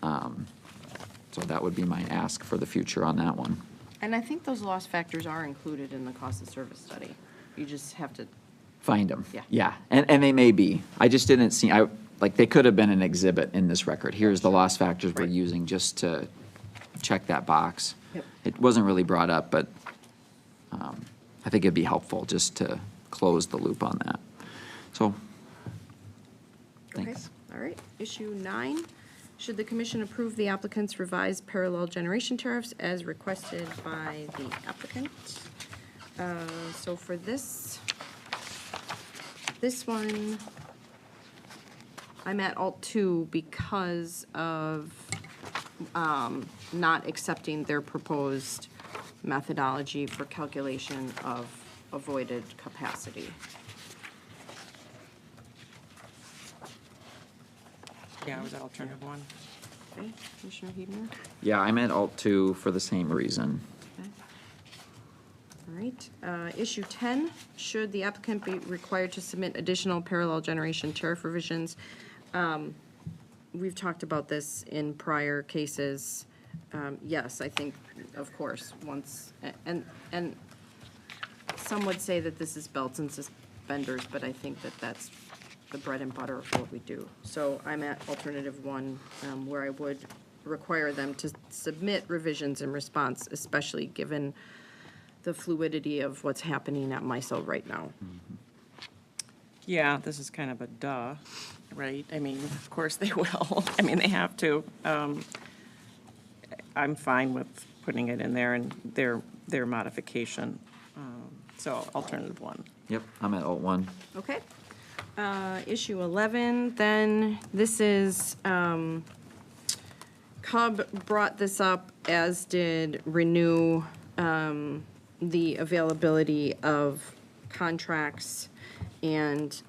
So that would be my ask for the future on that one. And I think those loss factors are included in the cost of service study. You just have to, Find them. Yeah. Yeah, and they may be. I just didn't see, like, they could have been an exhibit in this record. Here's the loss factors we're Right. using just to check that box. Yep. It wasn't really brought up, but I think it'd be helpful just to close the loop on that. So, okay, thanks. all right. Issue 9, should the commission approve the applicant's revised parallel generation tariffs as requested by the applicant? So for this one, I'm at alt 2 because of not accepting their proposed methodology for calculation of avoided capacity. Yeah, I was at alternative 1. Okay, Commissioner Hebner? Yeah, I'm at alt 2 for the same reason. Okay. All right. Issue 10, should the applicant be required to submit additional parallel generation tariff revisions? We've talked about this in prior cases. Yes, I think, of course, once, and some would say that this is belts and suspenders, but I think that that's the bread and butter of what we do. So I'm at alternative 1, where I would require them to submit revisions in response, especially given the fluidity of what's happening at MISO right now. Yeah, this is kind of a duh, right? I mean, of course they will. I mean, they have to. I'm fine with putting it in there and their modification. So alternative 1. Yep, I'm at alt 1. Okay. Issue 11, then, this is, Cub brought this up, as did Renew, the availability of contracts and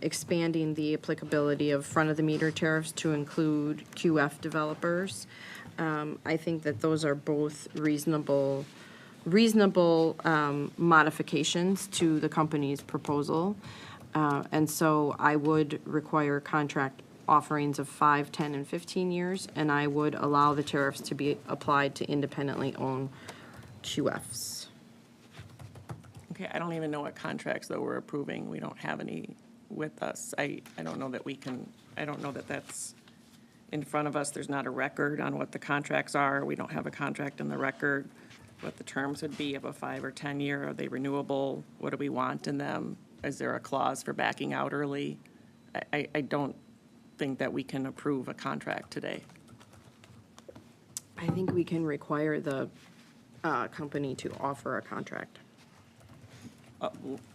expanding the applicability of front-of-the-meter tariffs to include QF developers. I think that those are both reasonable modifications to the company's proposal. And so I would require contract offerings of 5, 10, and 15 years, and I would allow the tariffs to be applied to independently owned QFs. Okay, I don't even know what contracts, though, we're approving. We don't have any with us. I don't know that we can, I don't know that that's in front of us. There's not a record on what the contracts are. We don't have a contract in the record, what the terms would be of a 5 or 10 year. Are they renewable? What do we want in them? is there a clause for backing out early? I don't think that we can approve a contract today. I think we can require the company to offer a contract.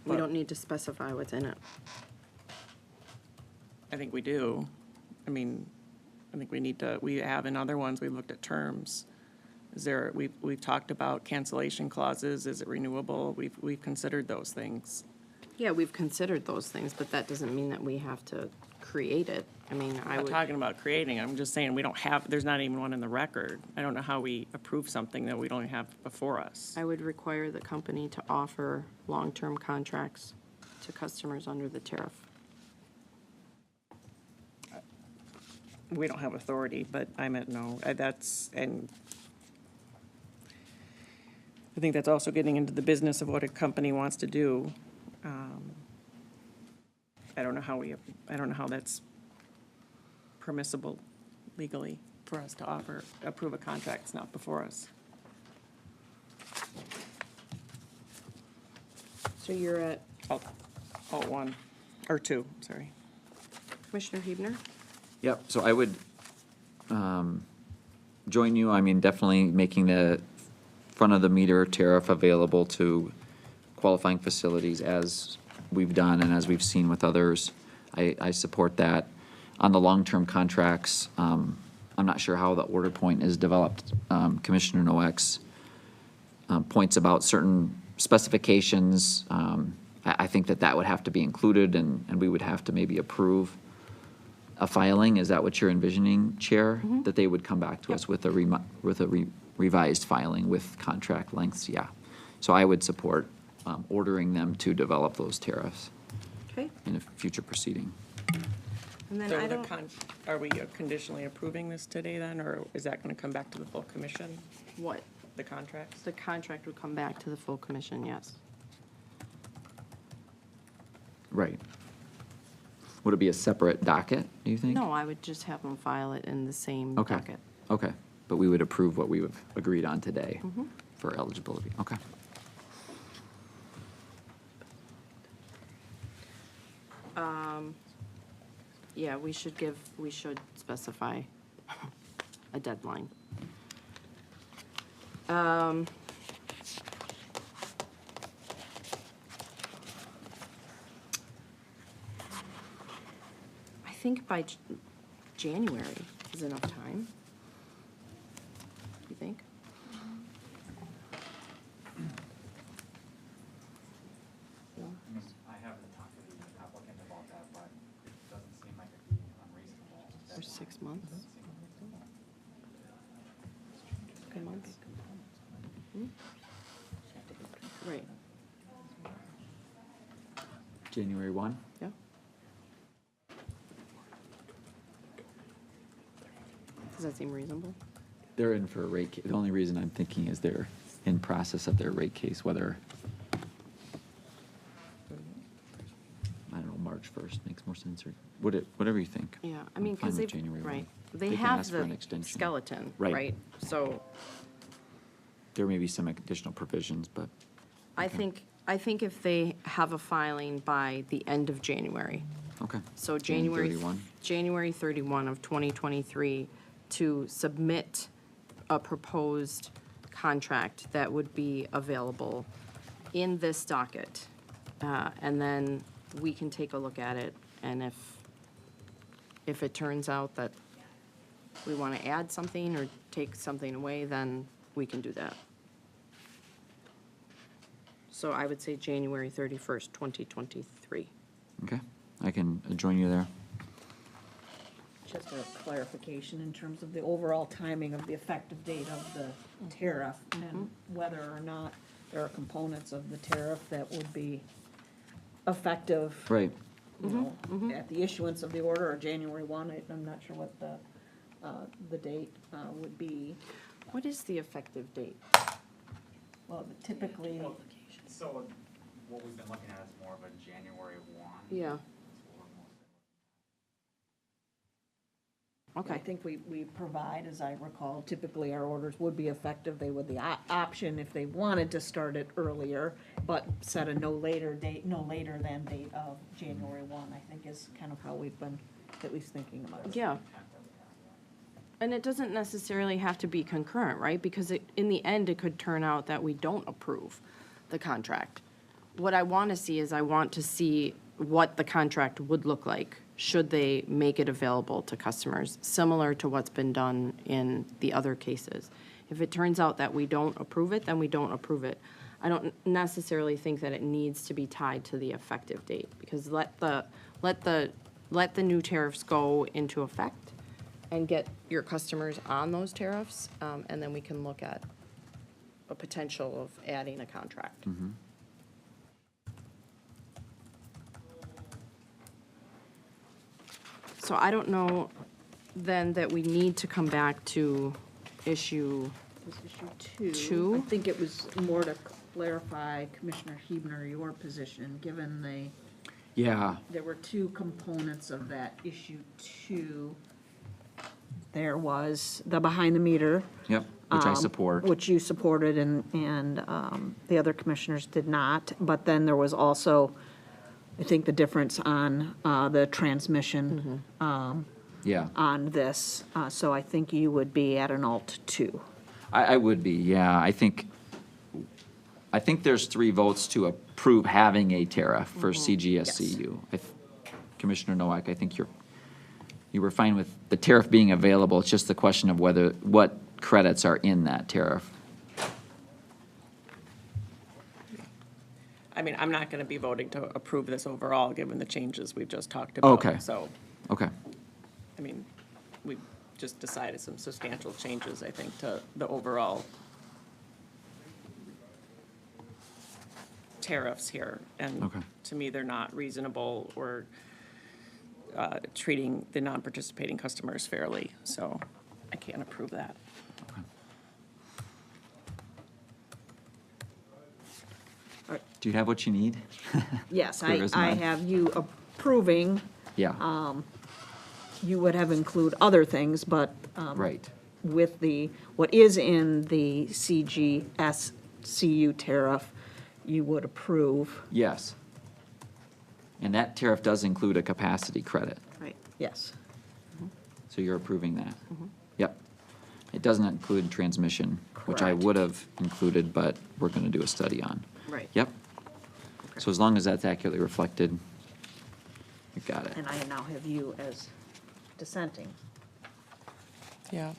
We don't need to specify what's in it. I think we do. I mean, I think we need to, we have in other ones, we've looked at terms. Is there, we've talked about cancellation clauses, is it renewable? We've considered those things. Yeah, we've considered those things, but that doesn't mean that we have to create it. I mean, I'm not talking about creating, I'm just saying we don't have, there's not even one in the record. I don't know how we approve something that we don't have before us. I would require the company to offer long-term contracts to customers under the tariff. We don't have authority, but I meant no, that's, and I think that's also getting into the business of what a company wants to do. I don't know how that's permissible legally for us to approve a contract. It's not before us. So you're at Oh, one, or two, sorry. Commissioner Hebner? Yep, so I would join you, I mean, definitely making the front-of-the-meter tariff available to qualifying facilities as we've done and as we've seen with others. I support that. On the long-term contracts, I'm not sure how the order point is developed. Commissioner Noack's points about certain specifications, I think that would have to be included, and we would have to maybe approve a filing. Is that what you're envisioning, Chair? That they would come back to us with a revised filing with contract lengths? Yeah. So I would support ordering them to develop those tariffs Okay. in a future proceeding. And then So I don't, are we conditionally approving this today then, or is that going to come back to the full commission, what? the contracts? The contract would come back to the full commission, yes. Right. Would it be a separate docket, do you think? No, I would just have them file it in the same Okay. docket. Okay, but we would approve what we've agreed on today for eligibility. Okay. Yeah, we should specify a deadline. I think by January is enough time. You think? I haven't talked to the applicant about that, but it doesn't seem like it'd be unreasonable. For 6 months? Good months? Right, January 1? yeah. Does that seem reasonable? They're in for a rate case. The only reason I'm thinking is they're in process of their rate case, whether, I don't know, March 1st makes more sense, or whatever you think. Yeah, I I'm mean, fine because with they've, January 1. right, they can have ask for an the extension. skeleton, Right. right? So There may be some additional provisions, but, I think if they have a filing by the end of January, okay. so Jan January 31. 31 of 2023, to submit a proposed contract that would be available in this docket. And then we can take a look at it, and if it turns out that we want to add something or take something away, then we can do that. So I would say January 31st, 2023. Okay, I can join you there. Just a clarification in terms of the overall timing of the effective date of the tariff and whether or not there are components of the tariff that would be effective. Right. You know, at the issuance of the order, or January 1, I'm not sure what the date would be. What is the effective date? Well, typically, So what we've been looking at is more of a January 1. Yeah. I Okay, think we provide, as I recall, typically our orders would be effective, they would the option if they wanted to start it earlier, but set a no later than date of January 1, I think is kind of how we've been at least thinking about it. yeah. And it doesn't necessarily have to be concurrent, right? Because in the end, it could turn out that we don't approve the contract. What I want to see is I want to see what the contract would look like should they make it available to customers, similar to what's been done in the other cases. If it turns out that we don't approve it, then we don't approve it. I don't necessarily think that it needs to be tied to the effective date, because let the new tariffs go into effect and get your customers on those tariffs, and then we can look at a potential of adding a contract. So I don't know then that we need to come back to issue, Was issue Two? I think it was more to clarify, Commissioner Hebner, your position, given Yeah, there were two components of that issue 2. There was the behind the meter. yep, which I support. Which you supported and the other commissioners did not. But then there was also, I think, the difference on the transmission Yeah, on this. So I think you would be at an alt 2. I would be, yeah. I think there's 3 votes to approve having a tariff for CGSCU. Commissioner Nowak, I think you were fine with the tariff being available. It's just the question of what credits are in that tariff. I mean, I'm not gonna be voting to approve this overall, given the changes we've just talked about. Okay. So, Okay, I mean, we just decided some substantial changes, I think, to the overall tariffs here. And Okay. to me, they're not reasonable or treating the non-participating customers fairly, so I can't approve that. do you have what you need? Yes, Clear as I mud. have you approving. Yeah, You would have include other things, but right. with what is in the CGSCU tariff, you would approve. Yes. And that tariff does include a capacity credit, Right. Yes. so you're approving that? Yep. It doesn't include transmission, which I Correct. would have included, but we're going to do a study on. Right. Yep. So as long as that's accurately reflected, you got it. And I now have you as dissenting. Yeah.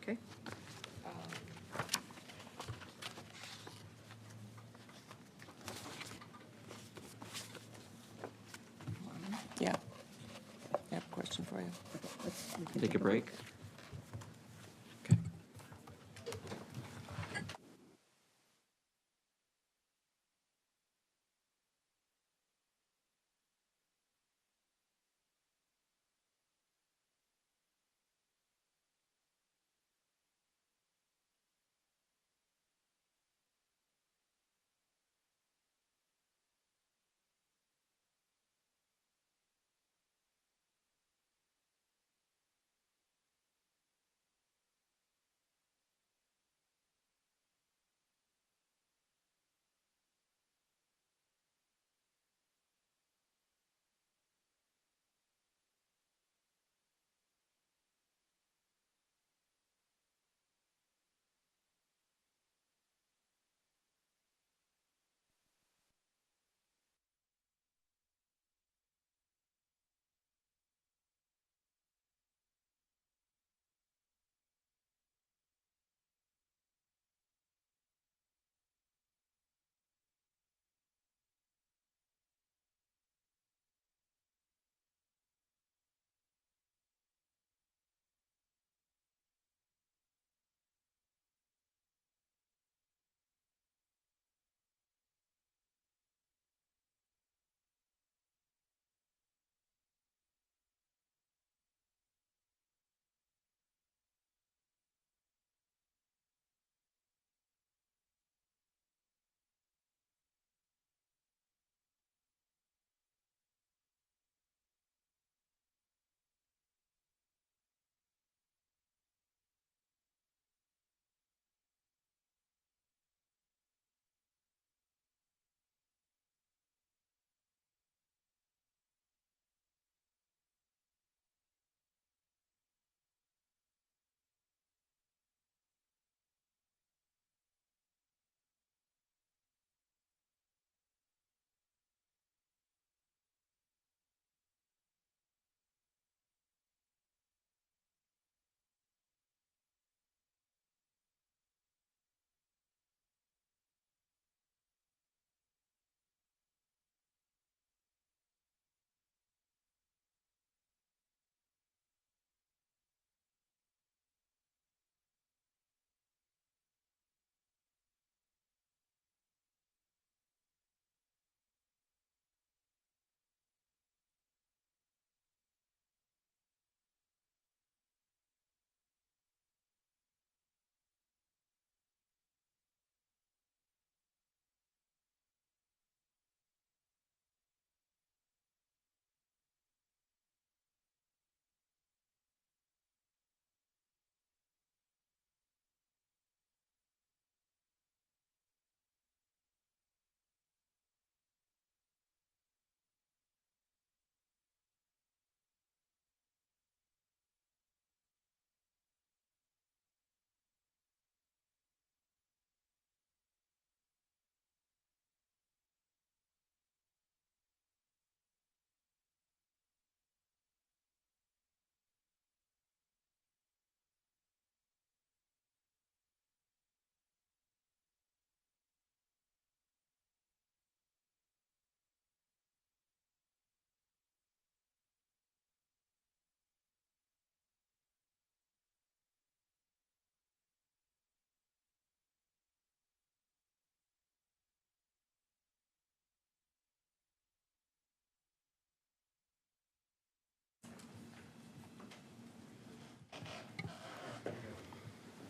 Okay. Yeah. I have a question for you. Take a break?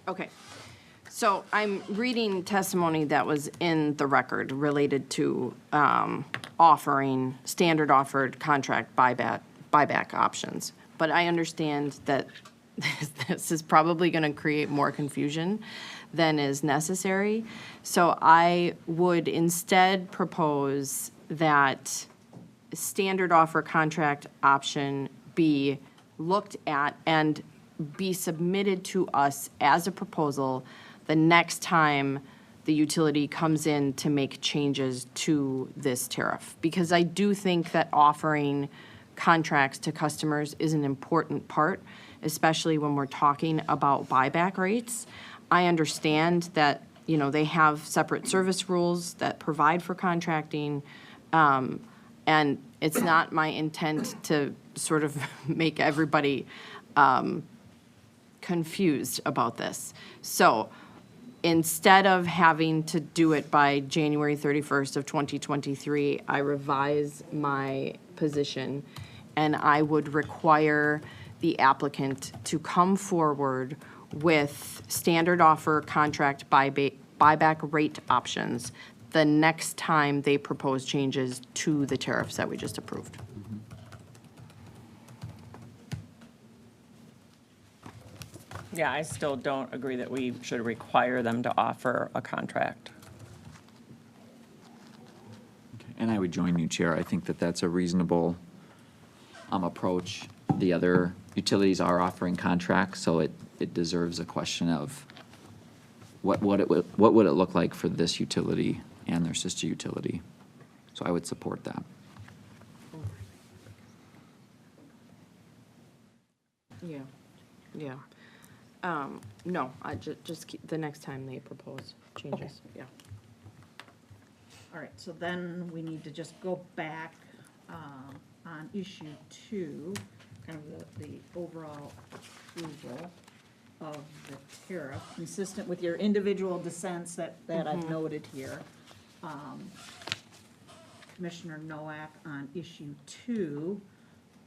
Okay. So I'm reading testimony that was in the record related to offering, standard offered contract buyback options. But I understand that this is probably going to create more confusion than is necessary. So I would instead propose that standard offer contract option be looked at and be submitted to us as a proposal the next time the utility comes in to make changes to this tariff. Because I do think that offering contracts to customers is an important part, especially when we're talking about buyback rates. I understand that, you know, they have separate service rules that provide for contracting, and it's not my intent to sort of make everybody confused about this. So instead of having to do it by January 31st of 2023, I revise my position, and I would require the applicant to come forward with standard offer contract buyback rate options the next time they propose changes to the tariffs that we just approved. Yeah, I still don't agree that we should require them to offer a contract. And I would join you, Chair. I think that that's a reasonable approach. The other utilities are offering contracts, so it deserves a question of what would it look like for this utility and their sister utility. So I would support that. Yeah, yeah. No, I just keep, the next time they propose changes, yeah. All right, so then we need to just go back on issue 2, kind of the overall approval of the tariff, consistent with your individual dissents that I've noted here. Commissioner Nowak, on issue 2,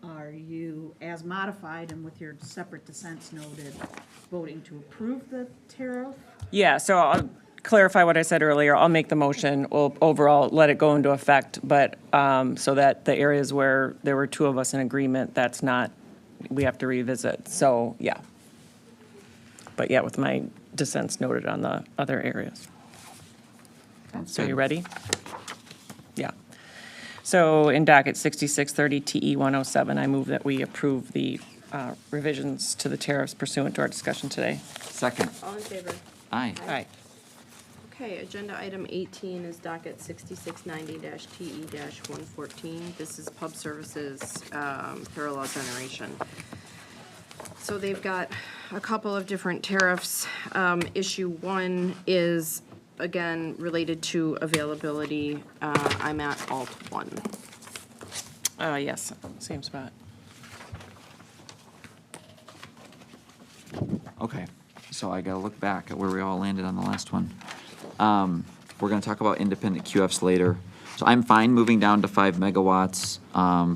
are you, as modified and with your separate dissents noted, voting to approve the tariff? Yeah, so I'll clarify what I said earlier. I'll make the motion. We'll overall let it go into effect, but so that the areas where there were 2 of us in agreement, that's not, we have to revisit. So, yeah. But yeah, with my dissents noted on the other areas. So you ready? Yeah. So in docket 6630 TE 107, I move that we approve the revisions to the tariffs pursuant to our discussion today. Second. All in favor? Aye. All right. Okay, agenda item 18 is docket 6690-TE-114. This is Pub Services parallel generation. So they've got a couple of different tariffs. Issue 1 is, again, related to availability. I'm at alt 1. Yes, same spot. Okay, so I gotta look back at where we all landed on the last one. We're gonna talk about independent QFs later. So I'm fine moving down to 5 megawatts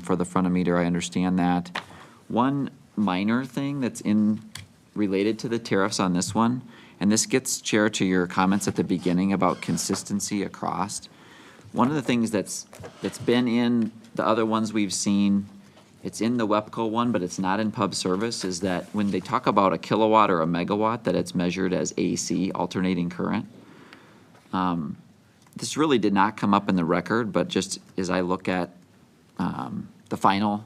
for the front of meter, I understand that. One minor thing that's related to the tariffs on this one, and this gets, Chair, to your comments at the beginning about consistency across. One of the things that's been in the other ones we've seen, it's in the WEPCO one, but it's not in pub service, is that when they talk about a kilowatt or a megawatt, that it's measured as AC, alternating current. This really did not come up in the record, but just as I look at the final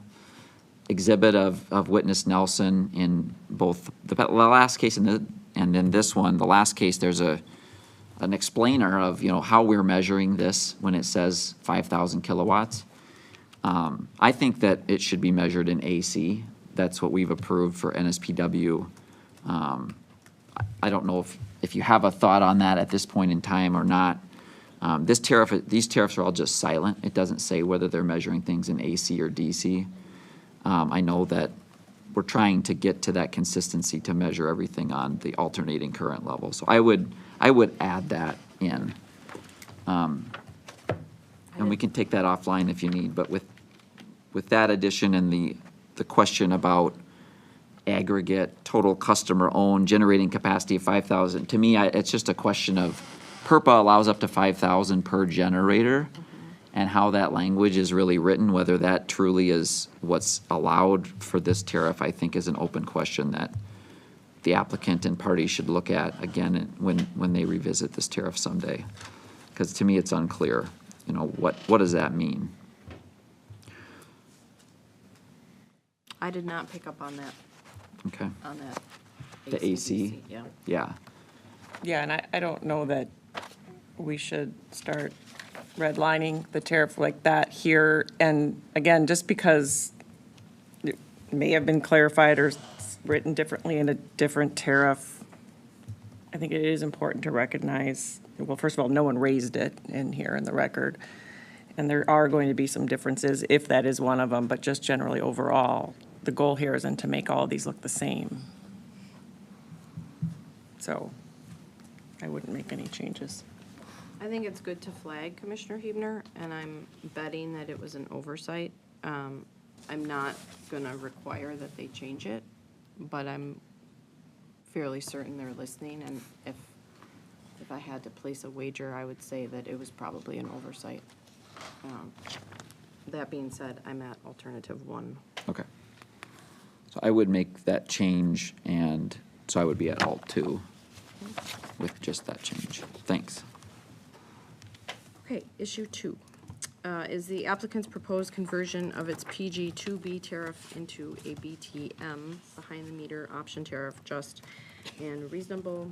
exhibit of Witness Nelson in both the last case and in this one, the last case, there's an explainer of, you know, how we're measuring this when it says 5,000 kilowatts. I think that it should be measured in AC. That's what we've approved for NSPW. I don't know if you have a thought on that at this point in time or not. These tariffs are all just silent. It doesn't say whether they're measuring things in AC or DC. I know that we're trying to get to that consistency to measure everything on the alternating current level. So I would add that in. And we can take that offline if you need, but with that addition and the question about aggregate, total customer-owned, generating capacity of 5,000. To me, it's just a question of, PURPA allows up to 5,000 per generator, and how that language is really written, whether that truly is what's allowed for this tariff, I think is an open question that the applicant and parties should look at again when they revisit this tariff someday. Because to me, it's unclear, you know, what does that mean? I did not pick up on that, Okay, on that. The AC? Yeah. yeah, Yeah, and I don't know that we should start redlining the tariff like that here. And again, just because it may have been clarified or written differently in a different tariff, I think it is important to recognize, well, first of all, no one raised it in here in the record. And there are going to be some differences, if that is one of them, but just generally overall, the goal here isn't to make all of these look the same. So I wouldn't make any changes. I think it's good to flag Commissioner Huebner, and I'm betting that it was an oversight. I'm not gonna require that they change it, but I'm fairly certain they're listening, and if I had to place a wager, I would say that it was probably an oversight. That being said, I'm at alternative 1. okay. So I would make that change, and so I would be at alt 2 with just that change. Thanks. Okay, issue 2 is the applicant's proposed conversion of its PG 2B tariff into a BTM, behind-the-meter option tariff, just and reasonable.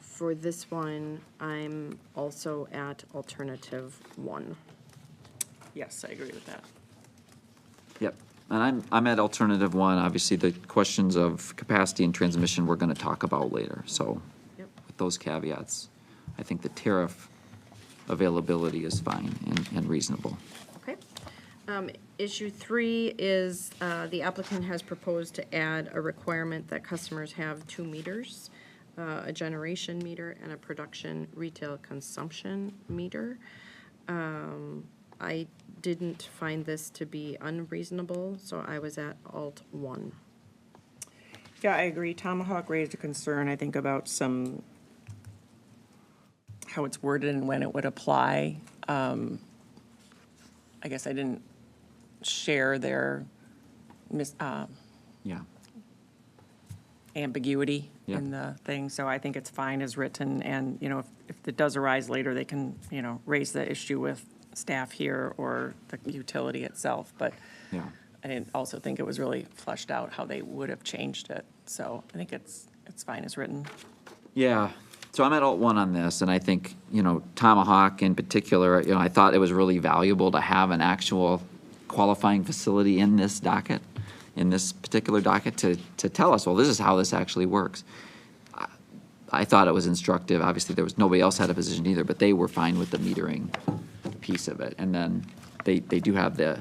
For this one, I'm also at alternative 1. Yes, I agree with that. Yep, and I'm at alternative 1. Obviously, the questions of capacity and transmission we're gonna talk about later, so Yep. with those caveats, I think the tariff availability is fine and reasonable. Okay. Issue 3 is the applicant has proposed to add a requirement that customers have 2 meters, a generation meter and a production retail consumption meter. I didn't find this to be unreasonable, so I was at alt 1. Yeah, I agree. Tomahawk raised a concern, I think, about how it's worded and when it would apply. I guess I didn't share their Yeah, ambiguity Yeah. in the thing, so I think it's fine as written, and, you know, if it does arise later, they can, you know, raise the issue with staff here or the utility itself, but yeah. I didn't also think it was really fleshed out how they would have changed it, so I think it's fine as written. Yeah, so I'm at alt 1 on this, and I think, you know, Tomahawk in particular, you know, I thought it was really valuable to have an actual qualifying facility in this docket, in this particular docket, to tell us, well, this is how this actually works. I thought it was instructive. Obviously, nobody else had a position either, but they were fine with the metering piece of it. And then they do have the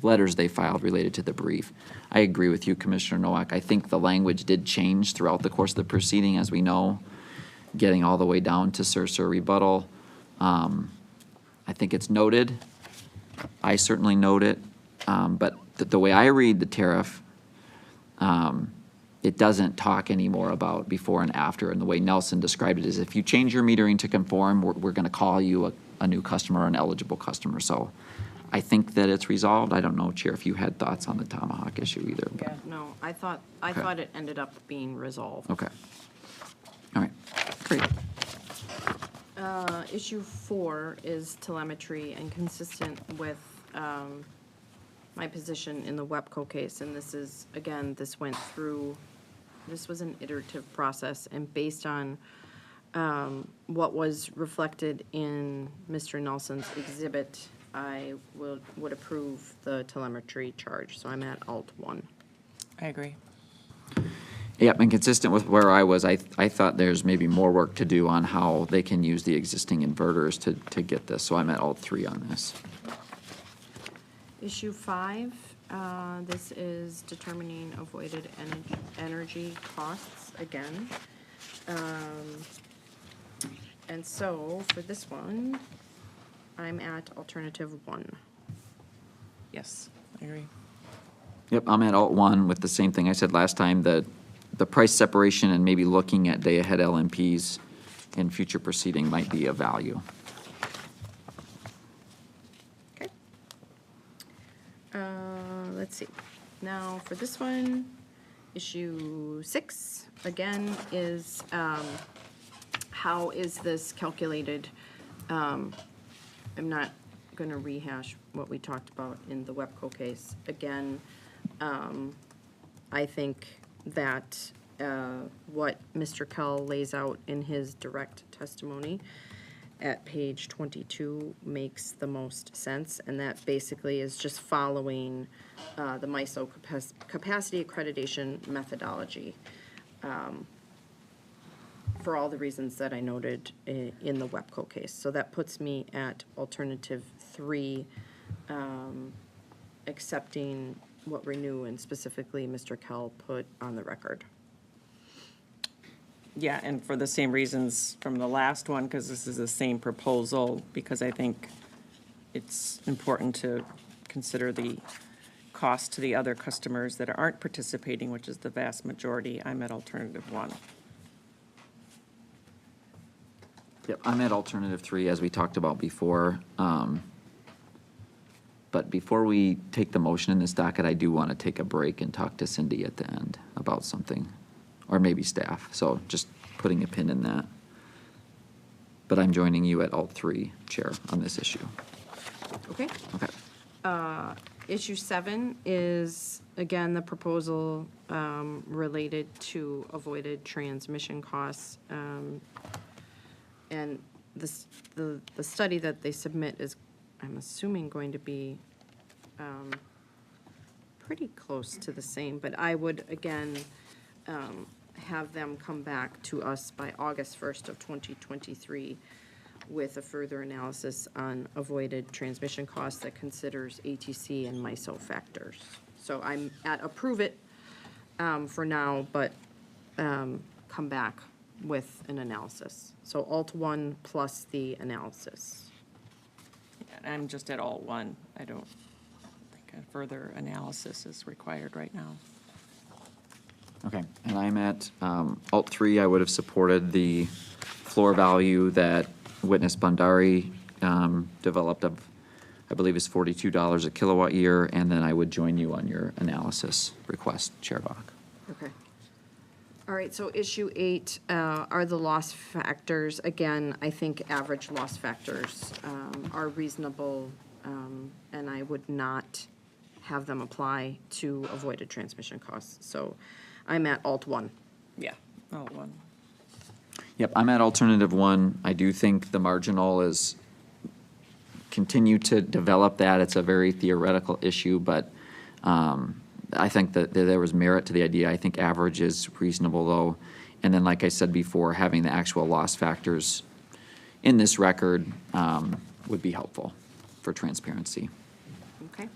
letters they filed related to the brief. I agree with you, Commissioner Nowak. I think the language did change throughout the course of the proceeding, as we know, getting all the way down to certiorari rebuttal. I think it's noted. I certainly note it. But the way I read the tariff, it doesn't talk anymore about before and after. And the way Nelson described it is, if you change your metering to conform, we're going to call you a new customer, an eligible customer. So I think that it's resolved. I don't know, Chair, if you had thoughts on the Tomahawk issue either. but- Yeah, no, I thought it ended up being resolved. Okay. All right, great. Issue 4 is telemetry, and consistent with my position in the WEPCO case, and this is, again, this was an iterative process, and based on what was reflected in Mr. Nelson's exhibit, I would approve the telemetry charge, so I'm at alt 1. I agree. Yep, and consistent with where I was, I thought there's maybe more work to do on how they can use the existing inverters to get this, so I'm at alt 3 on this. Issue 5, this is determining avoided energy costs again. And so, for this one, I'm at alternative 1. Yes, I agree. Yep, I'm at alt one with the same thing I said last time, the price separation and maybe looking at day-ahead LMPs in future proceeding might be of value. Okay. Let's see. Now, for this one, issue 6, again, is how is this calculated? I'm not going to rehash what we talked about in the WEPCO case. Again, I think that what Mr. Kell lays out in his direct testimony at page 22 makes the most sense, and that basically is just following the MISO capacity accreditation methodology for all the reasons that I noted in the WEPCO case. So that puts me at alternative 3, accepting what Renew and specifically Mr. Kell put on the record. Yeah, and for the same reasons from the last one, because this is the same proposal, because I think it's important to consider the cost to the other customers that aren't participating, which is the vast majority. I'm at alternative 1. Yep, I'm at alternative 3, as we talked about before. But before we take the motion in this docket, I do want to take a break and talk to Cindy at the end about something, or maybe staff. So just putting a pin in that. But I'm joining you at alt 3, Chair, on this issue. Okay? Okay. Issue 7 is, again, the proposal related to avoided transmission costs. And the study that they submit is, I'm assuming, going to be pretty close to the same, but I would, again, have them come back to us by August 1st of 2023 with a further analysis on avoided transmission costs that considers ATC and MISO factors. So I'm at approve it for now, but come back with an analysis. So alt 1 plus the analysis. And I'm just at alt 1. I don't think a further analysis is required right now. Okay, and I'm at alt 3. I would have supported the floor value that Witness Bandari developed of, I believe, is $42 a kilowatt year, and then I would join you on your analysis request, Chair Bach. Okay. All right, so issue 8 are the loss factors. Again, I think average loss factors are reasonable, and I would not have them apply to avoided transmission costs. So I'm at alt 1. Yeah, alt 1. Yep, I'm at alternative 1. I do think the marginal is, continue to develop that. It's a very theoretical issue, but I think that there was merit to the idea. I think average is reasonable, though. And then, like I said before, having the actual loss factors in this record would be helpful for transparency. Okay.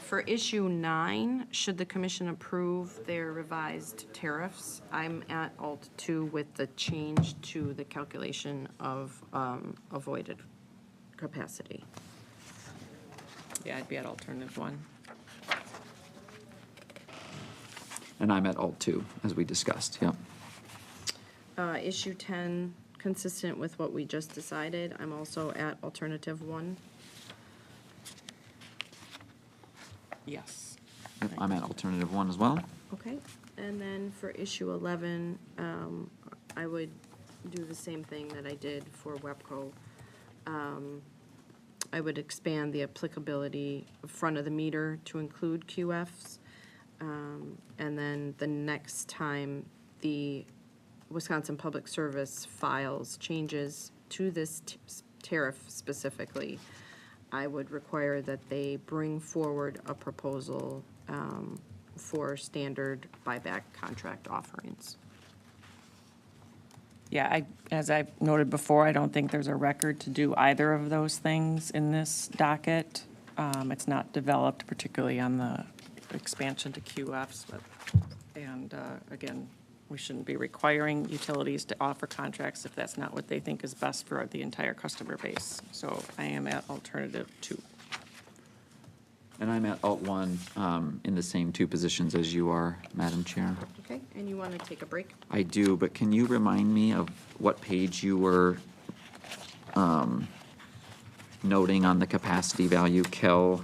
For issue 9, should the commission approve their revised tariffs? I'm at alt 2 with the change to the calculation of avoided capacity. Yeah, I'd be at alternative 1. And I'm at alt 2, as we discussed, yep. Issue 10, consistent with what we just decided, I'm also at alternative 1. Yes. Yep, I'm at alternative 1 as well. Okay, and then for issue 11, I would do the same thing that I did for WEPCO. I would expand the applicability of front of the meter to include QFs. And then the next time the Wisconsin Public Service files changes to this tariff specifically, I would require that they bring forward a proposal for standard buyback contract offerings. Yeah, as I've noted before, I don't think there's a record to do either of those things in this docket. It's not developed particularly on the expansion to QFs, but, and again, we shouldn't be requiring utilities to offer contracts if that's not what they think is best for the entire customer base. So I am at alternative 2. And I'm at Alt 1 in the same two positions as you are, Madam Chair. Okay, and you want to take a break? I do, but can you remind me of what page you were noting on the capacity value, Kel?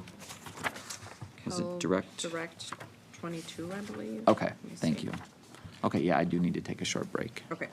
Was it direct? Direct 22, I believe. Okay, Let me thank see. you. Okay, yeah, I do need to take a short break. Okay.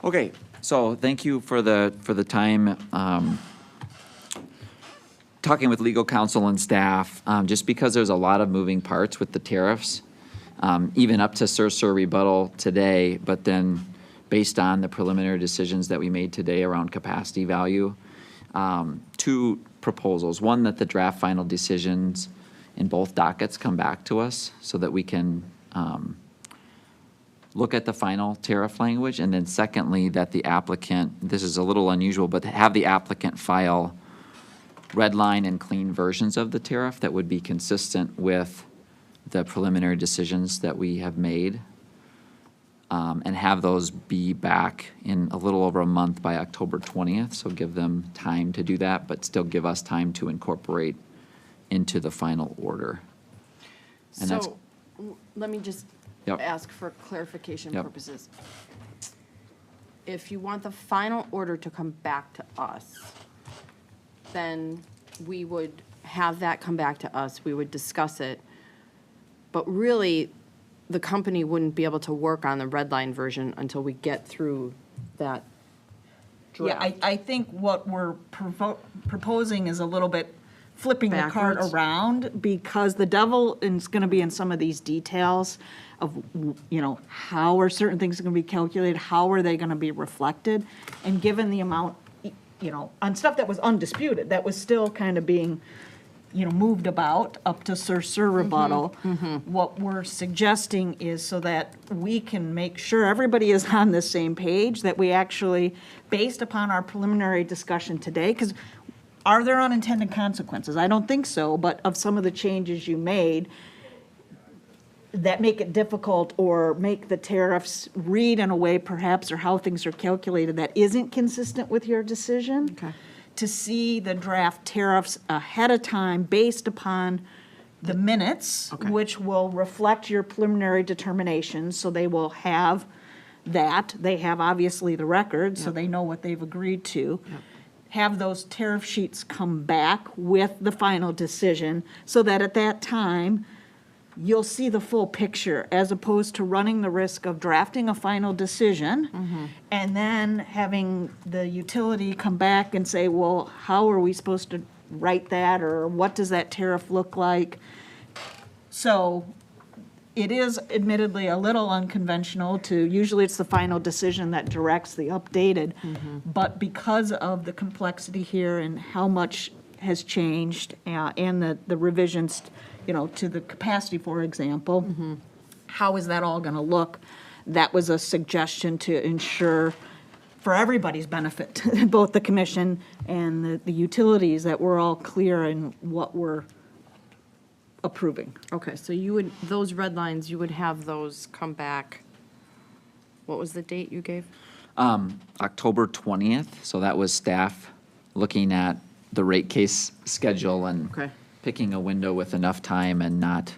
Okay, so thank you for the time, talking with legal counsel and staff, just because there's a lot of moving parts with the tariffs, even up to certiorari rebuttal today, but then based on the preliminary decisions that we made today around capacity value, two proposals. One, that the draft final decisions in both dockets come back to us so that we can look at the final tariff language. And then secondly, that the applicant, this is a little unusual, but to have the applicant file red line and clean versions of the tariff that would be consistent with the preliminary decisions that we have made, and have those be back in a little over a month by October 20th. So give them time to do that, but still give us time to incorporate into the final order. And that's- So, let me just Yep. ask for clarification Yep. purposes. If you want the final order to come back to us, then we would have that come back to us, we would discuss it. But really, the company wouldn't be able to work on the red line version until we get through that Yeah, draft. I think what we're proposing is a little bit flipping the card Backwards. around, because the devil is gonna be in some of these details of, you know, how are certain things gonna be calculated, how are they gonna be reflected? And given the amount, you know, on stuff that was undisputed, that was still kind of being, you know, moved about up to certiorari rebuttal. What we're suggesting is so that we can make sure everybody is on the same page, that we actually, based upon our preliminary discussion today, because are there unintended consequences? I don't think so, but of some of the changes you made that make it difficult or make the tariffs read in a way perhaps, or how things are calculated that isn't consistent with your decision. Okay. To see the draft tariffs ahead of time based upon the minutes, Okay. which will reflect your preliminary determinations, so they will have that. They have obviously the record, so they know what they've agreed to. Have those tariff sheets come back with the final decision, so that at that time, you'll see the full picture, as opposed to running the risk of drafting a final decision and then having the utility come back and say, well, how are we supposed to write that, or what does that tariff look like? So it is admittedly a little unconventional to, usually it's the final decision that directs the updated, but because of the complexity here and how much has changed, and the revisions, you know, to the capacity, for example, how is that all gonna look? That was a suggestion to ensure, for everybody's benefit, both the commission and the utilities, that we're all clear in what we're approving. Okay, so you would, those red lines, you would have those come back, what was the date you gave? October 20th, so that was staff looking at the rate case schedule and Okay. picking a window with enough time and not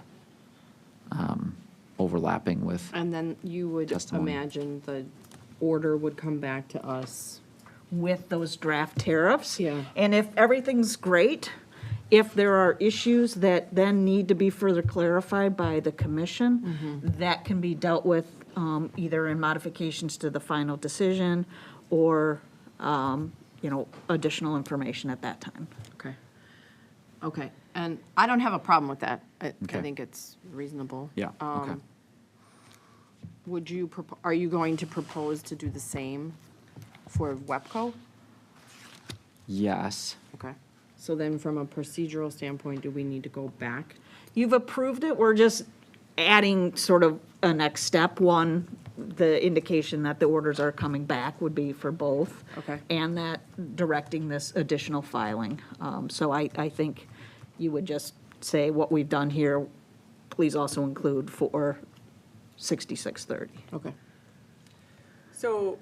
overlapping with. And then you would Testimony. imagine the order would come back to us. With those draft tariffs. Yeah. And if everything's great, if there are issues that then need to be further clarified by the commission, that can be dealt with either in modifications to the final decision or, you know, additional information at that time. Okay. Okay, and I don't have a problem with that. I Okay. think it's reasonable. Yeah, okay. Would you, are you going to propose to do the same for WEPCO? Yes. Okay. So then from a procedural standpoint, do we need to go back? You've approved it, we're just adding sort of a next step. One, the indication that the orders are coming back would be for both. Okay. And that directing this additional filing. So I think you would just say what we've done here, please also include for 6630. Okay. So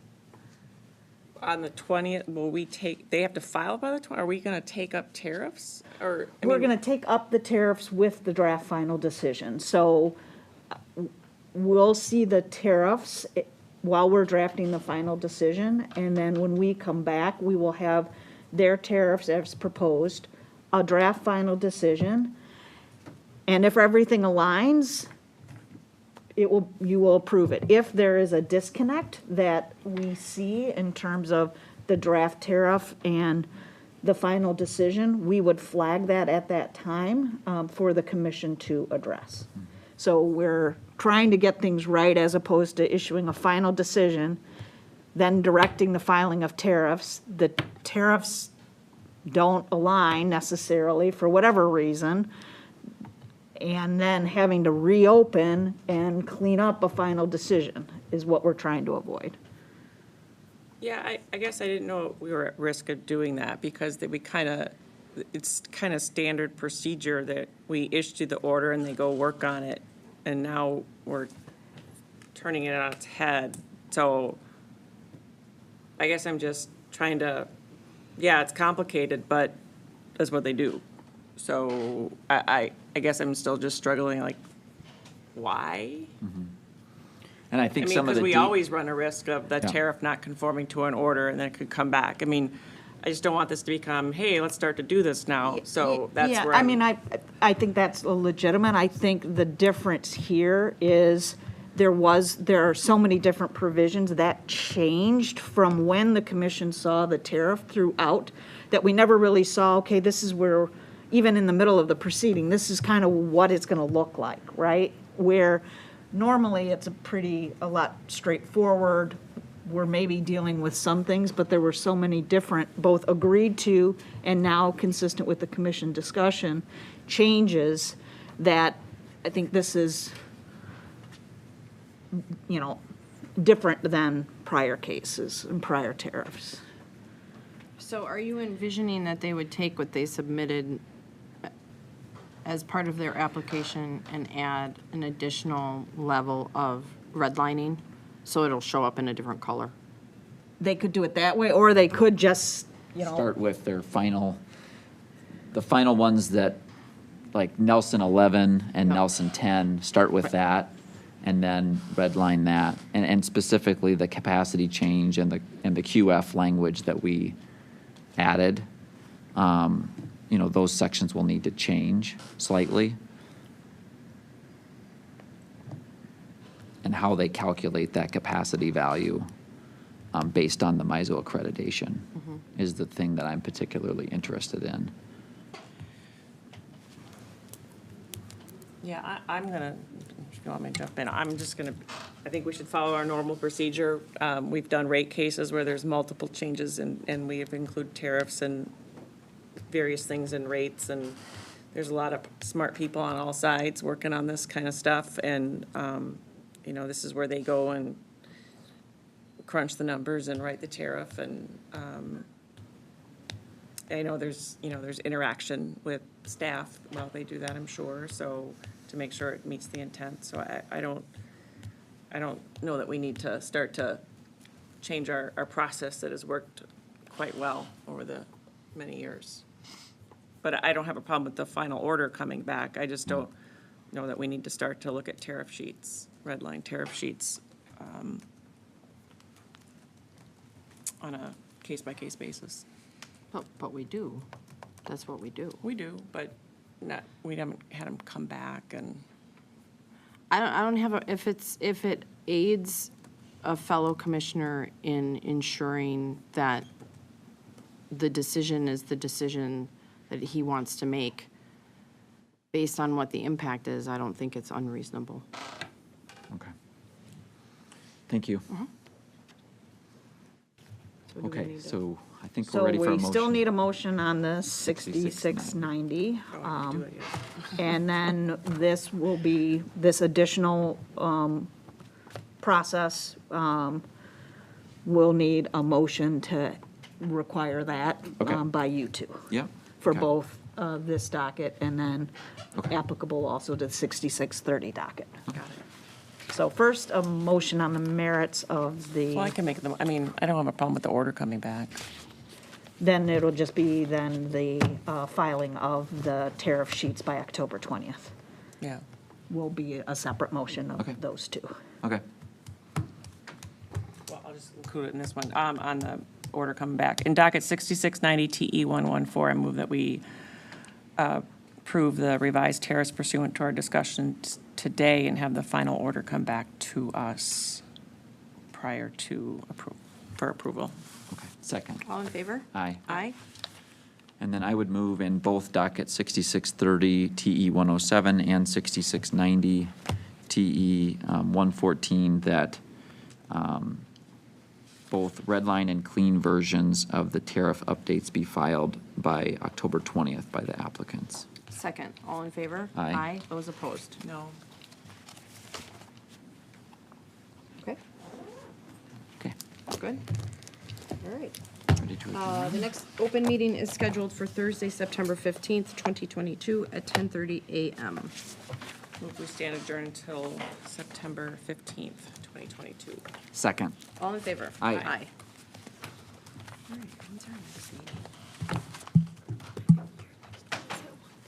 on the 20th, will we take, they have to file by the 20th? Are we going to take up tariffs? Or, I We're mean, going to take up the tariffs with the draft final decision. So we'll see the tariffs while we're drafting the final decision. And then when we come back, we will have their tariffs as proposed, a draft final decision. And if everything aligns, you will approve it. If there is a disconnect that we see in terms of the draft tariff and the final decision, we would flag that at that time for the commission to address. So we're trying to get things right as opposed to issuing a final decision, then directing the filing of tariffs. The tariffs don't align necessarily for whatever reason, and then having to reopen and clean up a final decision is what we're trying to avoid. Yeah, I guess I didn't know we were at risk of doing that because it's kind of standard procedure that we issue the order and they go work on it. And now we're turning it on its head. So I guess I'm just trying to, yeah, it's complicated, but that's what they do. So I guess I'm still just struggling, like, why? And I think I mean, some of because the. we de- always run a risk of the Yeah. tariff not conforming to an order and then it could come back. I mean, I just don't want this to become, hey, let's start to do this now. So that's Yeah, where I mean, I think that's legitimate. I think the difference here is there are so many different provisions that changed from when the commission saw the tariff throughout, that we never really saw, okay, this is where, even in the middle of the proceeding, this is kind of what it's going to look like, right? Where normally it's a lot straightforward. We're maybe dealing with some things, but there were so many different, both agreed to and now consistent with the commission discussion, changes that I think this is, different than prior cases and prior tariffs. So are you envisioning that they would take what they submitted as part of their application and add an additional level of redlining, so it'll show up in a different color? They could do it that way, or they could just, Start with the final ones that, like Nelson 11 and Nelson 10, start with that, and then redline that. And specifically the capacity change and the QF language that we added. Those sections will need to change slightly. And how they calculate that capacity value based on the MISO accreditation is the thing that I'm particularly interested in. Yeah, I'm gonna, if you want me to jump in, I think we should follow our normal procedure. We've done rate cases where there's multiple changes and we have included tariffs and various things in rates, and there's a lot of smart people on all sides working on this kind of stuff, and, this is where they go and crunch the numbers and write the tariff, and, I know there's interaction with staff while they do that, I'm sure, so to make sure it meets the intent. So I don't know that we need to start to change our process that has worked quite well over the many years. But I don't have a problem with the final order coming back. I just don't know that we need to start to look at tariff sheets, redline tariff sheets, on a case-by-case basis. But we do. That's what we do. We do, but we haven't had them come back and. I don't have if it aids a fellow commissioner in ensuring that the decision is the decision that he wants to make based on what the impact is, I don't think it's unreasonable. Okay. Thank you. So do we Okay, need to- so I think we're so ready for a we motion. still need a motion on the 6690. Oh, I didn't do it yet. And then this will be, this additional process will need a motion to require that Okay. by you two. Yeah. For okay. both this docket and then Okay. applicable also to the 6630 docket. Got it. So first, a motion on the merits of Well, I the, can make them, I don't have a problem with the order coming back. then it'll just be then the filing of the tariff sheets by October 20th. Yeah. Will be a separate motion Okay. of those two. Okay. Well, I'll just include it in this one, on the order coming back. In docket 6690 TE 114, I move that we approve the revised tariffs pursuant to our discussions today and have the final order come back to us prior to for approval. Okay, second. All in favor? Aye. Aye. And then I would move in both docket 6630 TE 107 and 6690 TE 114 that both red line and clean versions of the tariff updates be filed by October 20th by the applicants. Second, all in favor? Aye. Aye. Those opposed? No. Okay, Okay, good. All right. ready to adjourn? The next open meeting is scheduled for Thursday, September 15th, 2022 at 10:30 a.m. Move we stand adjourned until September 15th, 2022. Second. All in favor? Aye. Aye. All right, when's our next meeting?